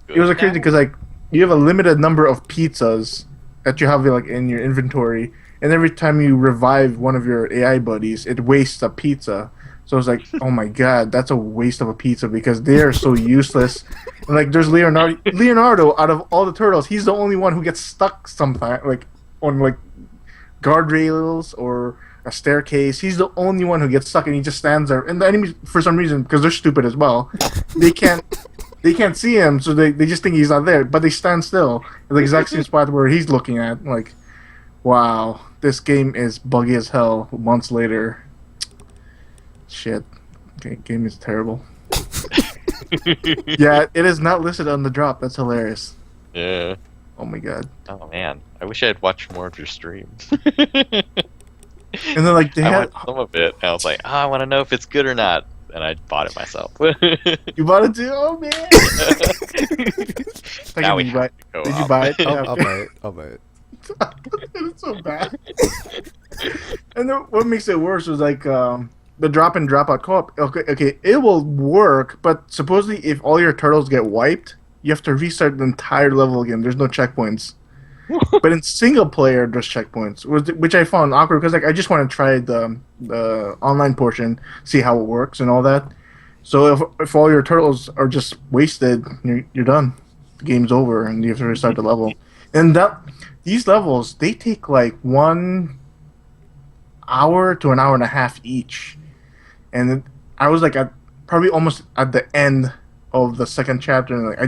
S3: it was crazy because like you have a limited number of pizzas that you have like in your inventory, and every time you revive one of your AI buddies, it wastes a pizza. So it's like, oh my God, that's a waste of a pizza because they are so useless. And like there's Leonardo out of all the turtles, he's the only one who gets stuck sometimes, like on like guardrails or a staircase. He's the only one who gets stuck, and he just stands there. And the enemies, for some reason, because they're stupid as well, they can't see him, so they just think he's not there. But they stand still at the exact same spot where he's looking at. Like, wow, this game is buggy as hell. Months later, shit, okay, game is terrible. Yeah, it is not listed on the drop. That's hilarious.
S2: Yeah.
S3: Oh my God.
S2: Oh man, I wish I had watched more of your streams.
S3: And then like they
S2: I
S3: had
S2: watched some of it, and I was like, I want to know if it's good or not, and I bought it myself.
S3: you bought it too? Oh man.
S2: Now we
S3: did
S2: have to go
S3: Did you
S2: up.
S3: buy it?
S1: I'll buy it. I'll buy it.
S3: It's so bad. And then what makes it worse was like the drop in drop out co-op. Okay, it will work, but supposedly if all your turtles get wiped, you have to restart the entire level again. There's no checkpoints. But in single player, there's checkpoints, which I found awkward because like I just want to try the online portion, see how it works and all that. So if all your turtles are just wasted, you're done. The game's over, and you have to restart the level. And these levels, they take like 1 hour to an hour and a half each. And I was like probably almost at the end of the second chapter, and like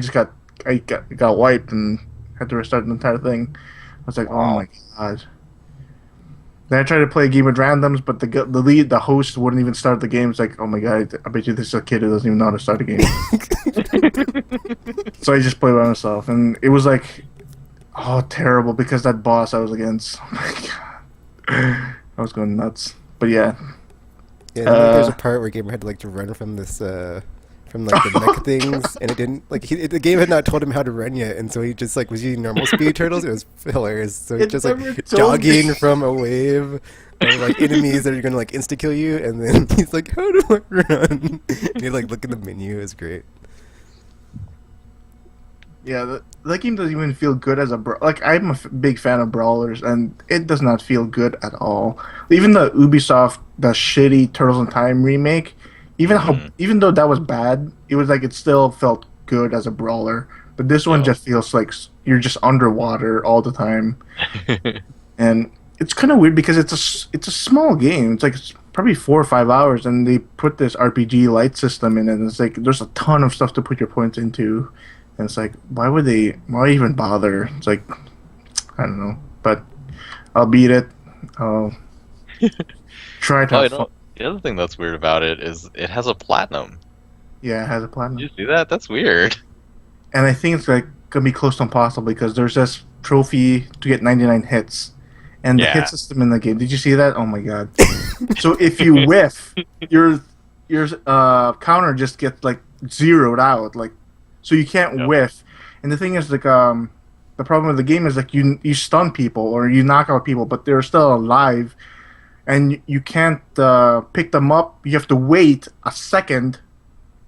S3: I got wiped and had to restart the entire thing. I was like, oh my God. Then I tried to play a game with randoms, but the host wouldn't even start the game. It's like, oh my God, I bet you this is a kid who doesn't even know how to start a game. So I just played by myself, and it was like, oh, terrible, because that boss I was against, oh my God, I was going nuts. But yeah.
S1: Yeah, there's a part where Gamer had to run from this from like the mech things, and it didn't the game had not told him how to run yet, and so he just like was using normal speed turtles. It was hilarious. So he's just like jogging from a wave of like enemies that are gonna like insta kill you, and then he's like, "How do I run?" And you like look in the menu. It's great.
S3: Yeah, that game doesn't even feel good as a like. I'm a big fan of brawlers, and it does not feel good at all. Even the Ubisoft, the shitty Turtles in Time remake, even though that was bad, it was like it still felt good as a brawler. But this one just feels like you're just underwater all the time, and it's kind of weird because it's a small game. It's like it's probably 4 or 5 hours, and they put this RPG light system in it. And it's like there's a ton of stuff to put your points into. And it's like, why even bother? It's like, I don't know. But I'll beat it. I'll try to have fun.
S2: The other thing that's weird about it is it has a platinum.
S3: Yeah, it has a platinum.
S2: Did you see that? That's weird.
S3: And I think it's like gonna be close to impossible because there's this trophy to get 99 hits. And the hit system in the game. Did you see that? Oh my God. So if you whiff, your counter just gets like zeroed out. Like, so you can't whiff. And the thing is, like, the problem with the game is, like, you stun people or you knock out people, but they're still alive, and you can't pick them up. You have to wait a second,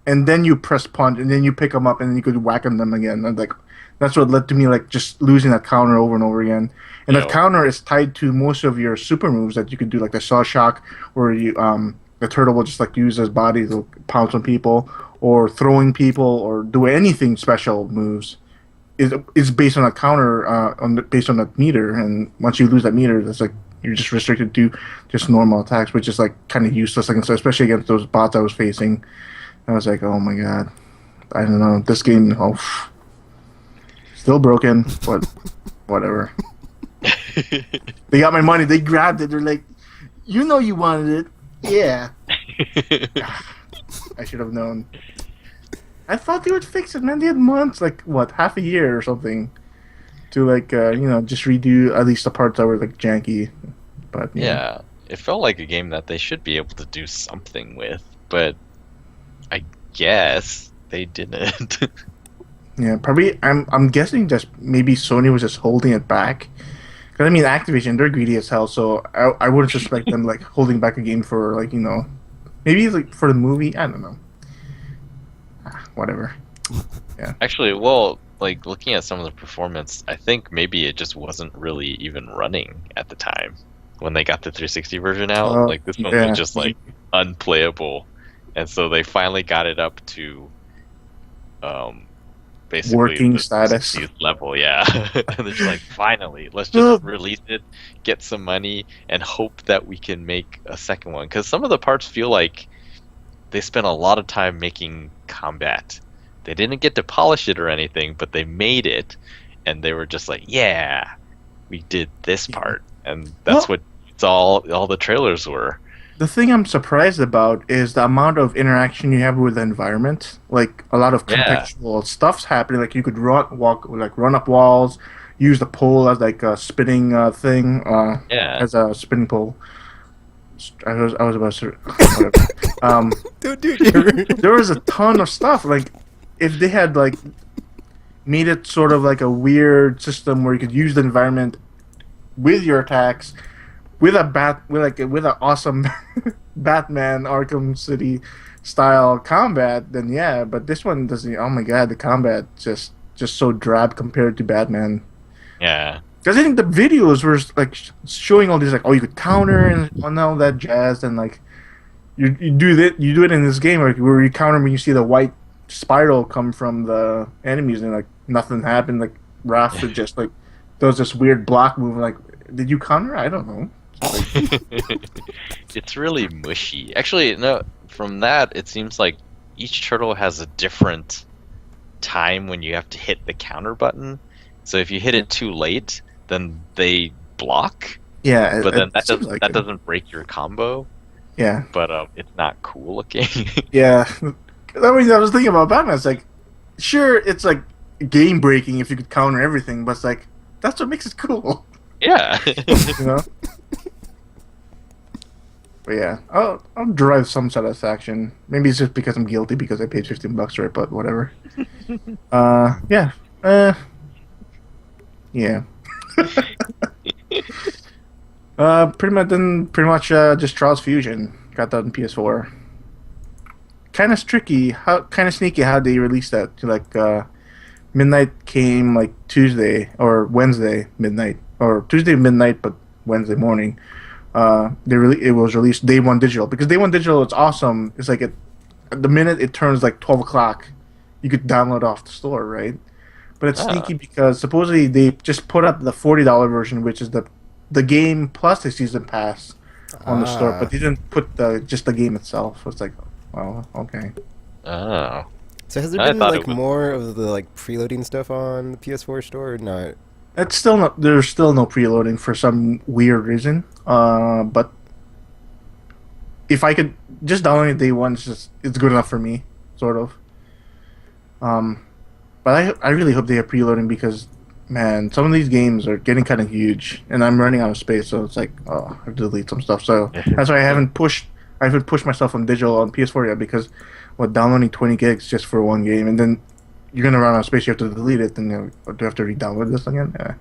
S3: and then you press punch, and then you pick them up, and then you could whack them again. And, like, that's what led to me, like, just losing that counter over and over again. And that counter is tied to most of your super moves that you can do, like the Shell Shock, where you the turtle will just, like, use his body to pounce on people, or throwing people, or do anything special moves, is based on a counter, based on that meter. And once you lose that meter, that's like you're just restricted to just normal attacks, which is like kind of useless. Like, so especially against those bots I was facing, I was like, oh my God, I don't know, this game, still broken, but whatever. They got my money. They grabbed it. They're like, you know, you wanted it, yeah. I should have known. I thought they would fix it, man. They had months, like what, half a year or something, to like just redo at least the parts that were like janky. But yeah,
S2: Yeah, it felt like a game that they should be able to do something with, but I guess they didn't.
S3: yeah, probably. I'm guessing just maybe Sony was just holding it back. Because I mean, Activision, they're greedy as hell, so I wouldn't suspect them like holding back a game for like maybe like for the movie. I don't know. Whatever. Yeah.
S2: Actually, well, like looking at some of the performance, I think maybe it just wasn't really even running at the time when they got the 360 version out. Like this one
S3: Yeah.
S2: was just like unplayable, and so they finally got it up to um basically
S3: Working
S2: the
S3: status.
S2: 60th level. Yeah, and they're just like, finally, let's
S3: Well,
S2: just release it, get some money, and hope that we can make a second one. Because some of the parts feel like they spent a lot of time making combat. They didn't get to polish it or anything, but they made it, and they were just like, "Yeah, we did this part," and that's
S3: Well,
S2: what it's all the trailers were.
S3: the thing I'm surprised about is the amount of interaction you have with the environment. Like a lot of
S2: Yeah,
S3: contextual stuff's happening. Like you could run up walls, use the pole as like a spinning thing,
S2: yeah,
S3: as a spinning pole. I was about to whatever.
S1: Don't do it.
S3: There was a ton of stuff. Like if they had like made it sort of like a weird system where you could use the environment with your attacks with an awesome Batman Arkham City style combat, then yeah. But this one doesn't. Oh my god, the combat just so drab compared to Batman.
S2: yeah.
S3: Because I think the videos were like showing all these like, oh, you could counter and all that jazz, and like you do it in this game like where you counter when you see the white spiral come from the enemies and like nothing happened. Like Raph would just like does this weird block move. Like, did you counter? I don't know.
S2: It's really mushy. Actually, no, from that, it seems like each turtle has a different time when you have to hit the counter button. So if you hit it too late, then they block,
S3: Yeah,
S2: but then
S3: it seems like
S2: that
S3: it.
S2: doesn't break your combo.
S3: Yeah,
S2: But it's not cool looking.
S3: yeah. I mean, I was thinking about Batman. It's like, sure, it's like game breaking if you could counter everything, but it's like that's what makes it cool,
S2: Yeah.
S3: you know. But yeah, I'll derive some satisfaction. Maybe it's just because I'm guilty because I paid $15 for it, but whatever. Yeah, yeah. Pretty much just Trials Fusion got that on PS4. Kind of tricky, kind of sneaky how they released that. Like midnight came like Tuesday or Wednesday midnight or Tuesday midnight, but Wednesday morning. It was released day one digital because day one digital it's awesome. It's like the minute it turns like 12 o'clock, you could download off the store, right? But it's
S2: Ah,
S3: sneaky because supposedly they just put up the $40 version, which is the game plus the season pass on the store, but
S1: Ah.
S3: they didn't put just the game itself. So it's like, well, okay.
S2: oh.
S1: So has there
S2: I
S1: been
S2: thought
S1: like
S2: it was.
S1: more of the like preloading stuff on the PS4 store or not?
S3: It's still not. There's still no preloading for some weird reason. But if I could just download it day one, it's good enough for me, sort of. Um, but I really hope they have preloading because man, some of these games are getting kind of huge, and I'm running out of space, so it's like oh, I have to delete some stuff. So that's why I haven't pushed myself on digital on PS4 yet because downloading 20 gigs just for one game, and then you're gonna run out of space. You have to delete it, and do you have to re-download this again? Yeah.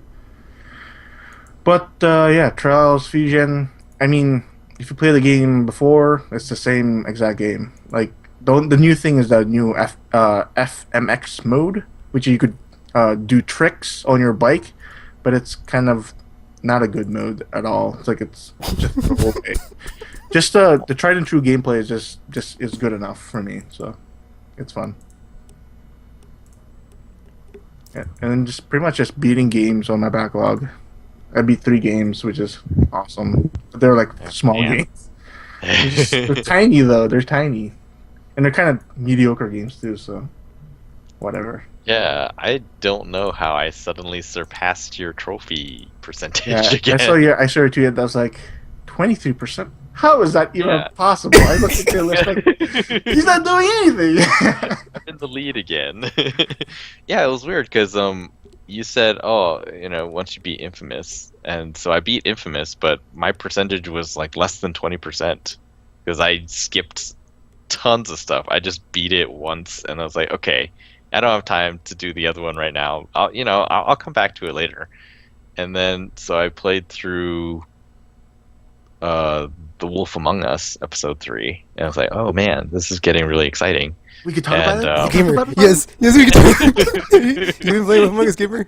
S3: But yeah, Trials Fusion. I mean, if you play the game before, it's the same exact game. Like, the new thing is the new FMX mode, which you could do tricks on your bike, but it's kind of not a good mode at all. It's like it's just okay. Just the tried and true gameplay is just is good enough for me. So it's fun. Yeah, and then just pretty much just beating games on my backlog. I beat 3 games, which is awesome. But they're like small
S2: Man.
S3: games. They're tiny though. They're tiny, and they're kind of mediocre games too. So, whatever.
S2: Yeah, I don't know how I suddenly surpassed your trophy percentage
S3: Yeah,
S2: again.
S3: I saw your tweet. That was like 23%. How is that even
S2: Yeah.
S3: possible? I looked at your list like, he's not doing anything.
S2: I'm in the lead again. Yeah, it was weird because you said, oh, once you beat Infamous, and so I beat Infamous, but my percentage was like less than 20% because I skipped tons of stuff. I just beat it once, and I was like, okay, I don't have time to do the other one right now. I'll come back to it later. And then so I played through The Wolf Among Us episode 3, and I was like, oh man, this is getting really exciting.
S3: We could talk about
S2: And,
S3: it.
S1: Oh,
S3: We could
S1: gamer.
S3: talk about it?
S1: Yes, we can talk. You been playing with Among Us, gamer?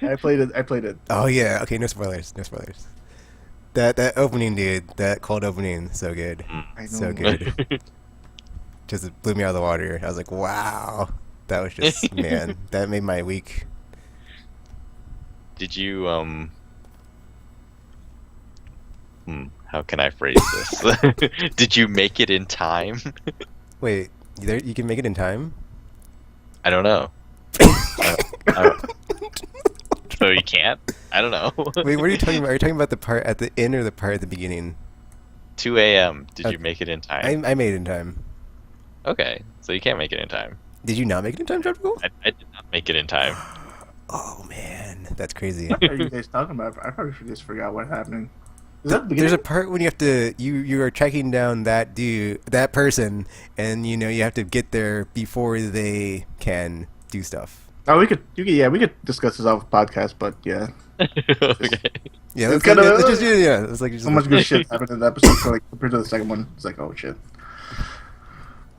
S3: I played it.
S1: Oh yeah. Okay, no spoilers. No spoilers. That opening, dude. That cold opening, so good.
S3: I know.
S1: So good. Just it blew me out of the water. I was like, wow. That was just man. That made my week.
S2: Did you how can I phrase this? Did you make it in time?
S1: Wait, you can make it in time?
S2: I don't know. So you can't? I don't know.
S1: Wait, what are you talking about? Are you talking about the part at the end or the part at the beginning?
S2: 2 a.m. Did you
S1: Okay.
S2: make it in time?
S1: I made it in time.
S2: Okay, so you can't make it in time.
S1: Did you not make it in time, Tropical?
S2: I did not make it in time.
S1: Oh man, that's crazy.
S3: What are you guys talking about? I probably just forgot what happened. Is that the
S1: There's a
S3: beginning?
S1: part when you have to you are tracking down that person, and you have to get there before they can do stuff.
S3: Oh, we could discuss this off podcast, but yeah,
S2: Okay.
S1: Yeah,
S3: It's
S1: let's
S3: kind of-
S1: let's just it's like just
S3: so much good shit happened in the episode. So like compared to the second one, it's like, oh shit.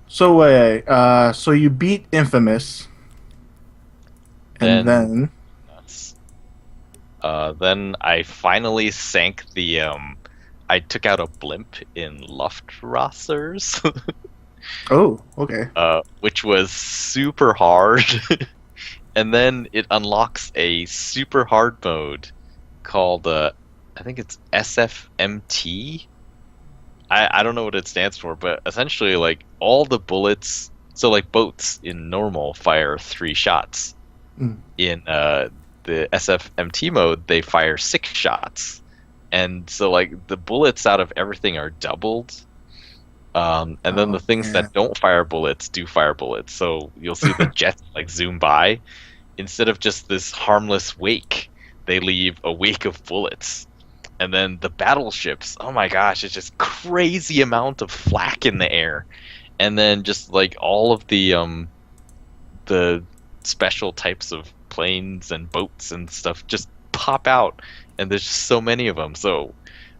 S3: So so you beat Infamous, and then
S2: Nuts. Then I finally sank the I took out a blimp in Luftwassers,
S3: oh, okay.
S2: which was super hard. And then it unlocks a super hard mode called I think it's SFMT. I don't know what it stands for, but essentially like all the bullets, so like boats in normal fire 3 shots.
S3: Mm.
S2: In the SFMT mode, they fire 6 shots. And so like the bullets out of everything are doubled. And then
S3: Oh,
S2: the things
S3: yeah.
S2: that don't fire bullets do fire bullets. So you'll see the jets like zoom by. Instead of just this harmless wake, they leave a wake of bullets. And then the battleships, oh my gosh, it's just crazy amount of flak in the air. And then just like all of the special types of planes and boats and stuff just pop out, and there's just so many of them. So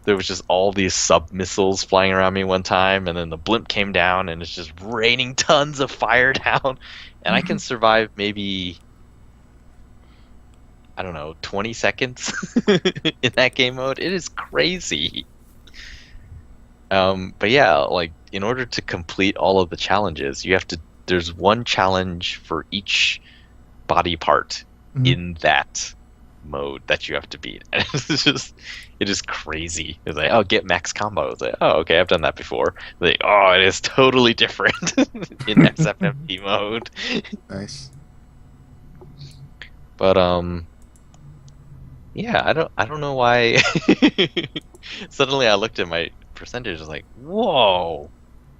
S2: there was just all these sub missiles flying around me one time, and then the blimp came down, and it's just raining tons of fire down, and I can survive maybe, I don't know, 20 seconds in that game mode. It is crazy. But yeah, like in order to complete all of the challenges, you have to. There's one challenge for each body part
S3: Mhm.
S2: in that mode that you have to beat. And it is crazy. It's like, oh, get max combo. It's like, oh, okay, I've done that before. Like, oh, it is totally different in SFMP mode.
S3: Nice.
S2: But yeah, I don't know why. Suddenly I looked at my percentage. I was like, whoa,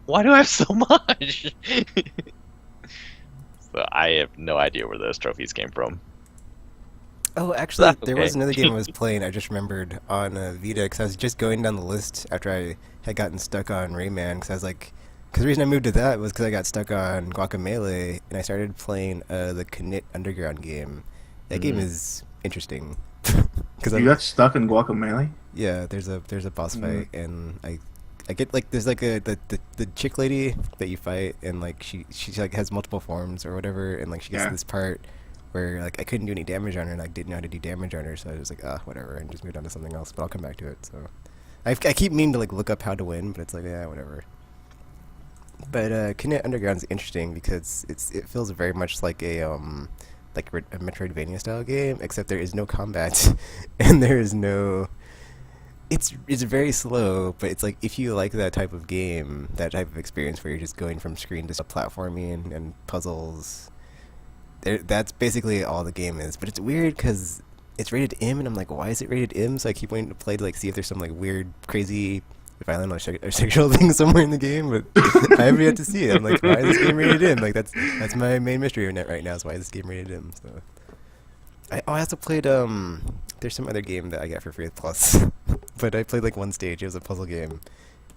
S2: why do I have so much? So I have no idea where those trophies came from.
S1: Oh, actually,
S2: That's
S1: there
S2: okay.
S1: was another game I was playing. I just remembered on Vita because I was just going down the list after I had gotten stuck on Rayman. Because I was like, because the reason I moved to that was because I got stuck on Guacamelee, and I started playing the Knit Underground game. That game is interesting. Because
S3: You got stuck in Guacamelee?
S1: yeah, there's a boss fight, and I get like there's like the chick lady that you fight, and like she like has multiple forms or whatever, and like she gets
S3: Yeah.
S1: to this part where like I couldn't do any damage on her, and I didn't know how to do damage on her, so I was like, whatever, and just moved on to something else. But I'll come back to it. So I keep meaning to like look up how to win, but it's like, yeah, whatever. But Kinect Underground is interesting because it feels very much like a Metroidvania style game, except there is no combat, and there is no. It's very slow, but it's like if you like that type of game, that type of experience where you're just going from screen to platforming and puzzles. That's basically all the game is. But it's weird because it's rated M, and I'm like, why is it rated M? So I keep wanting to play to like see if there's some like weird, crazy violent or sexual thing somewhere in the game, but I haven't yet to see it. I'm like, why is this game rated M? Like that's my main mystery in it right now. Is why is this game rated M? So I also played there's some other game that I got for free with Plus, but I played like one stage. It was a puzzle game,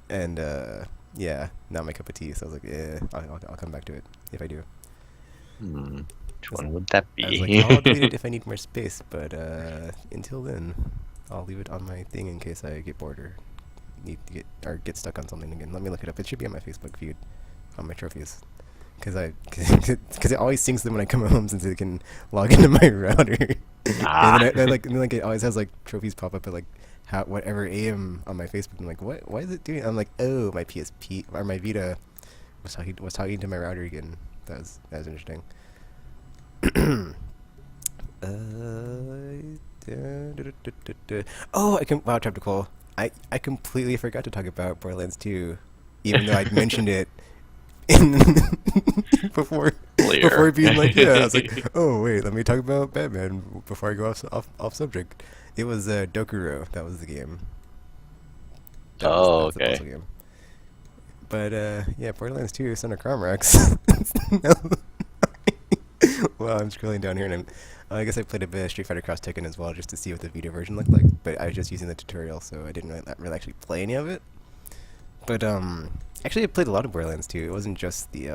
S1: and yeah, not my cup of tea. So I was like, yeah, I'll come back to it if I do.
S2: Which one would that
S1: I was
S2: be?
S1: like, I'll delete it if I need more space, but until then, I'll leave it on my thing in case I get bored or need to get stuck on something again. Let me look it up. It should be on my Facebook feed, on my trophies, because it always syncs them when I come home since it can log into my router.
S2: Ah.
S1: And then it always has like trophies pop up at like whatever AM on my Facebook. I'm like, what? Why is it doing? I'm like, oh, my PSP or my Vita was talking to my router again. That was interesting. Oh, wow, Traptical. I completely forgot to talk about Borderlands 2, even though I'd mentioned it in before being like, yeah. I was like, oh wait, let me talk about Batman before I go off subject. It was Dokuro. That was the game. That was the
S2: Okay.
S1: puzzle game. But yeah, Borderlands 2, Son of Carmax. Well, I'm scrolling down here, and I guess I played a bit of Street Fighter Cross Tekken as well, just to see what the Vita version looked like. But I was just using the tutorial, so I didn't really actually play any of it. But actually, I played a lot of Borderlands 2. It wasn't just the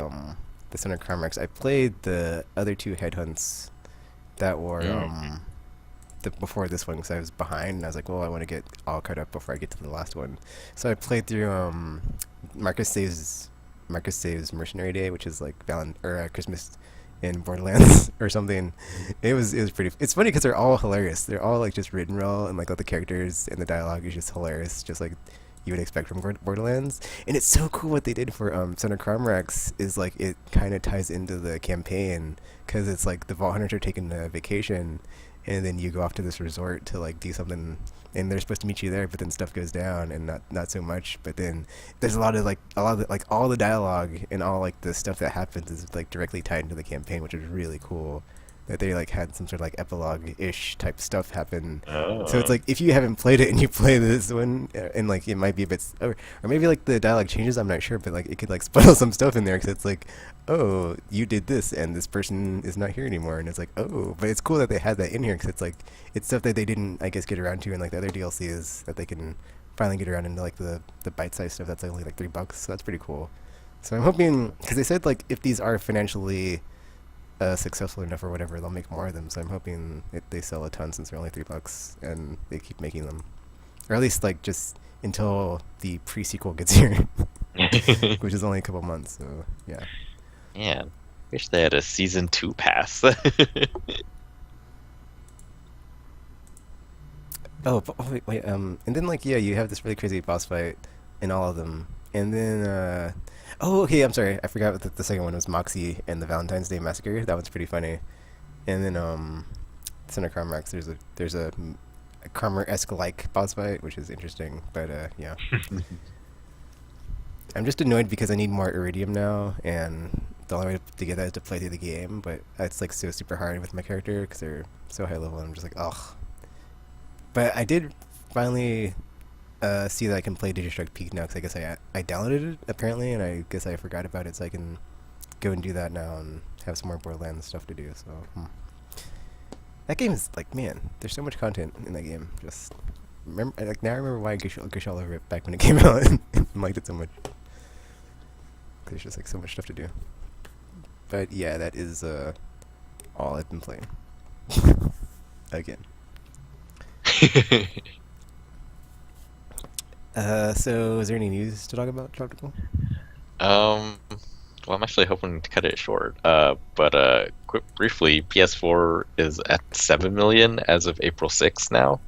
S1: Son of Carmax. I played the other two headhunts that were before this one, because I was behind, and I was like, well, I want to get all caught up before I get to the last one. So I played through Marcus Saves Mercenary Day, which is like Christmas in Borderlands or something. It was pretty. It's funny because they're all hilarious. They're all like just written well, and like all the characters and the dialogue is just hilarious, just like you would expect from Borderlands. And it's so cool what they did for Son of Carmax is like it kind of ties into the campaign, because it's like the Vault Hunters are taking a vacation, and then you go off to this resort to like do something, and they're supposed to meet you there, but then stuff goes down and not so much. But then there's a lot of all the dialogue and all like the stuff that happens is like directly tied into the campaign, which is really cool. That they like had some sort of like epilogue-ish type stuff happen.
S2: Oh.
S1: So it's like if you haven't played it and you play this one, and like it might be a bit, or maybe like the dialogue changes. I'm not sure, but like it could like spoil some stuff in there, because it's like, oh, you did this and this person is not here anymore, and it's like, oh, but it's cool that they had that in here, because it's like it's stuff that they didn't, I guess, get around to in like the other DLCs, that they can finally get around into like the bite-sized stuff that's only like $3. So that's pretty cool. So I'm hoping, because they said like if these are financially successful enough or whatever, they'll make more of them. So I'm hoping they sell a ton, since they're only $3 and they keep making them, or at least like just until the pre-sequel gets here, which is only a couple months. So yeah.
S2: Man, wish they had a season 2 pass.
S1: Wait, and then like yeah, you have this really crazy boss fight in all of them, and then okay, I'm sorry, I forgot what the second one was. Moxie and the Valentine's Day Massacre. That one's pretty funny. And then Son of Carmax, there's a Carmer-esque like boss fight, which is interesting. But yeah. I'm just annoyed because I need more Iridium now, and the only way to get that is to play through the game, but it's like so super hard with my character because they're so high level, and I'm just like, ugh. But I did finally see that I can play Digistruct Peak now, because I guess I downloaded it apparently, and I guess I forgot about it, so I can go and do that now and have some more Borderlands stuff to do. So that game is like, man, there's so much content in that game. Just now I remember why I gush all over it back when it came out and liked it so much. There's just like so much stuff to do. But yeah, that is all I've been playing. Again. So is there any news to talk about, Tropical?
S2: Well, I'm actually hoping to cut it short. Briefly, PS4 is at 7 million as of April 6th now.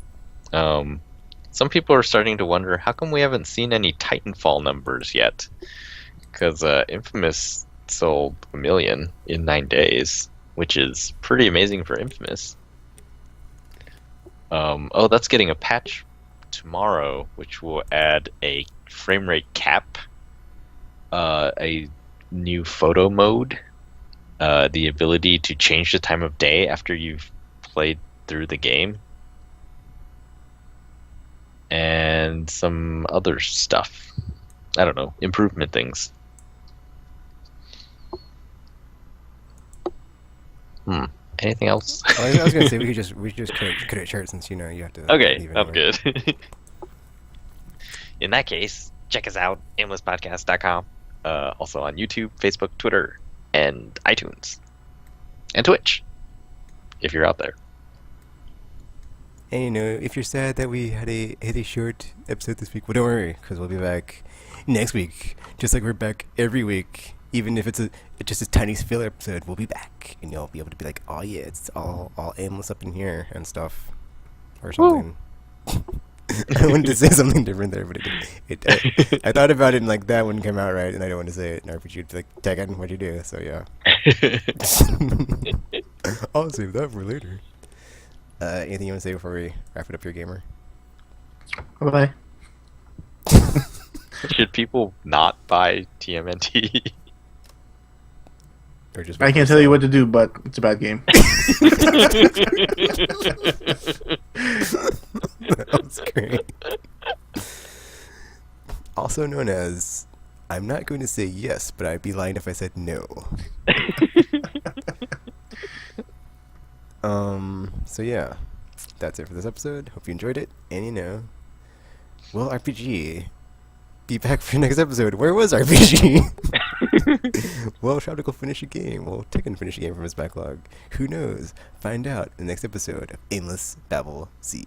S2: Some people are starting to wonder, how come we haven't seen any Titanfall numbers yet? Because Infamous sold 1 million in 9 days, which is pretty amazing for Infamous. That's getting a patch tomorrow, which will add a frame rate cap, a new photo mode, the ability to change the time of day after you've played through the game, and some other stuff. I don't know, improvement things. Anything else?
S1: Well, I was gonna say we could just cut it short since you have to.
S2: Okay,
S1: leave
S2: that's
S1: anyway.
S2: good. In that case, check us out, aimlesspodcast.com. Also on YouTube, Facebook, Twitter, and iTunes. And Twitch, if you're out there.
S1: And if you're sad that we had a short episode this week, well, don't worry, because we'll be back next week, just like we're back every week. Even if it's just a tiny filler episode, we'll be back, and you'll be able to be like, oh yeah, it's all aimless up in here and stuff, or something. I wanted to say something different there, but I thought about it and like that wouldn't come out right, and I don't want to say it in RPG. It'd be like, Tekken, what'd you do? So yeah. I'll save that for later. Anything you want to say before we wrap it up here, gamer?
S3: Bye.
S2: Should people not buy TMNT?
S1: Or just
S3: I can't tell you what to do, but it's a bad game.
S1: That was great. Also known as, I'm not going to say yes, but I'd be lying if I said no. So yeah, that's it for this episode. Hope you enjoyed it, and will RPG be back for next episode? Where was RPG? Well, try to go finish a game. Well, Tekken finish a game from his backlog. Who knows? Find out in the next episode of Aimless Babble Z.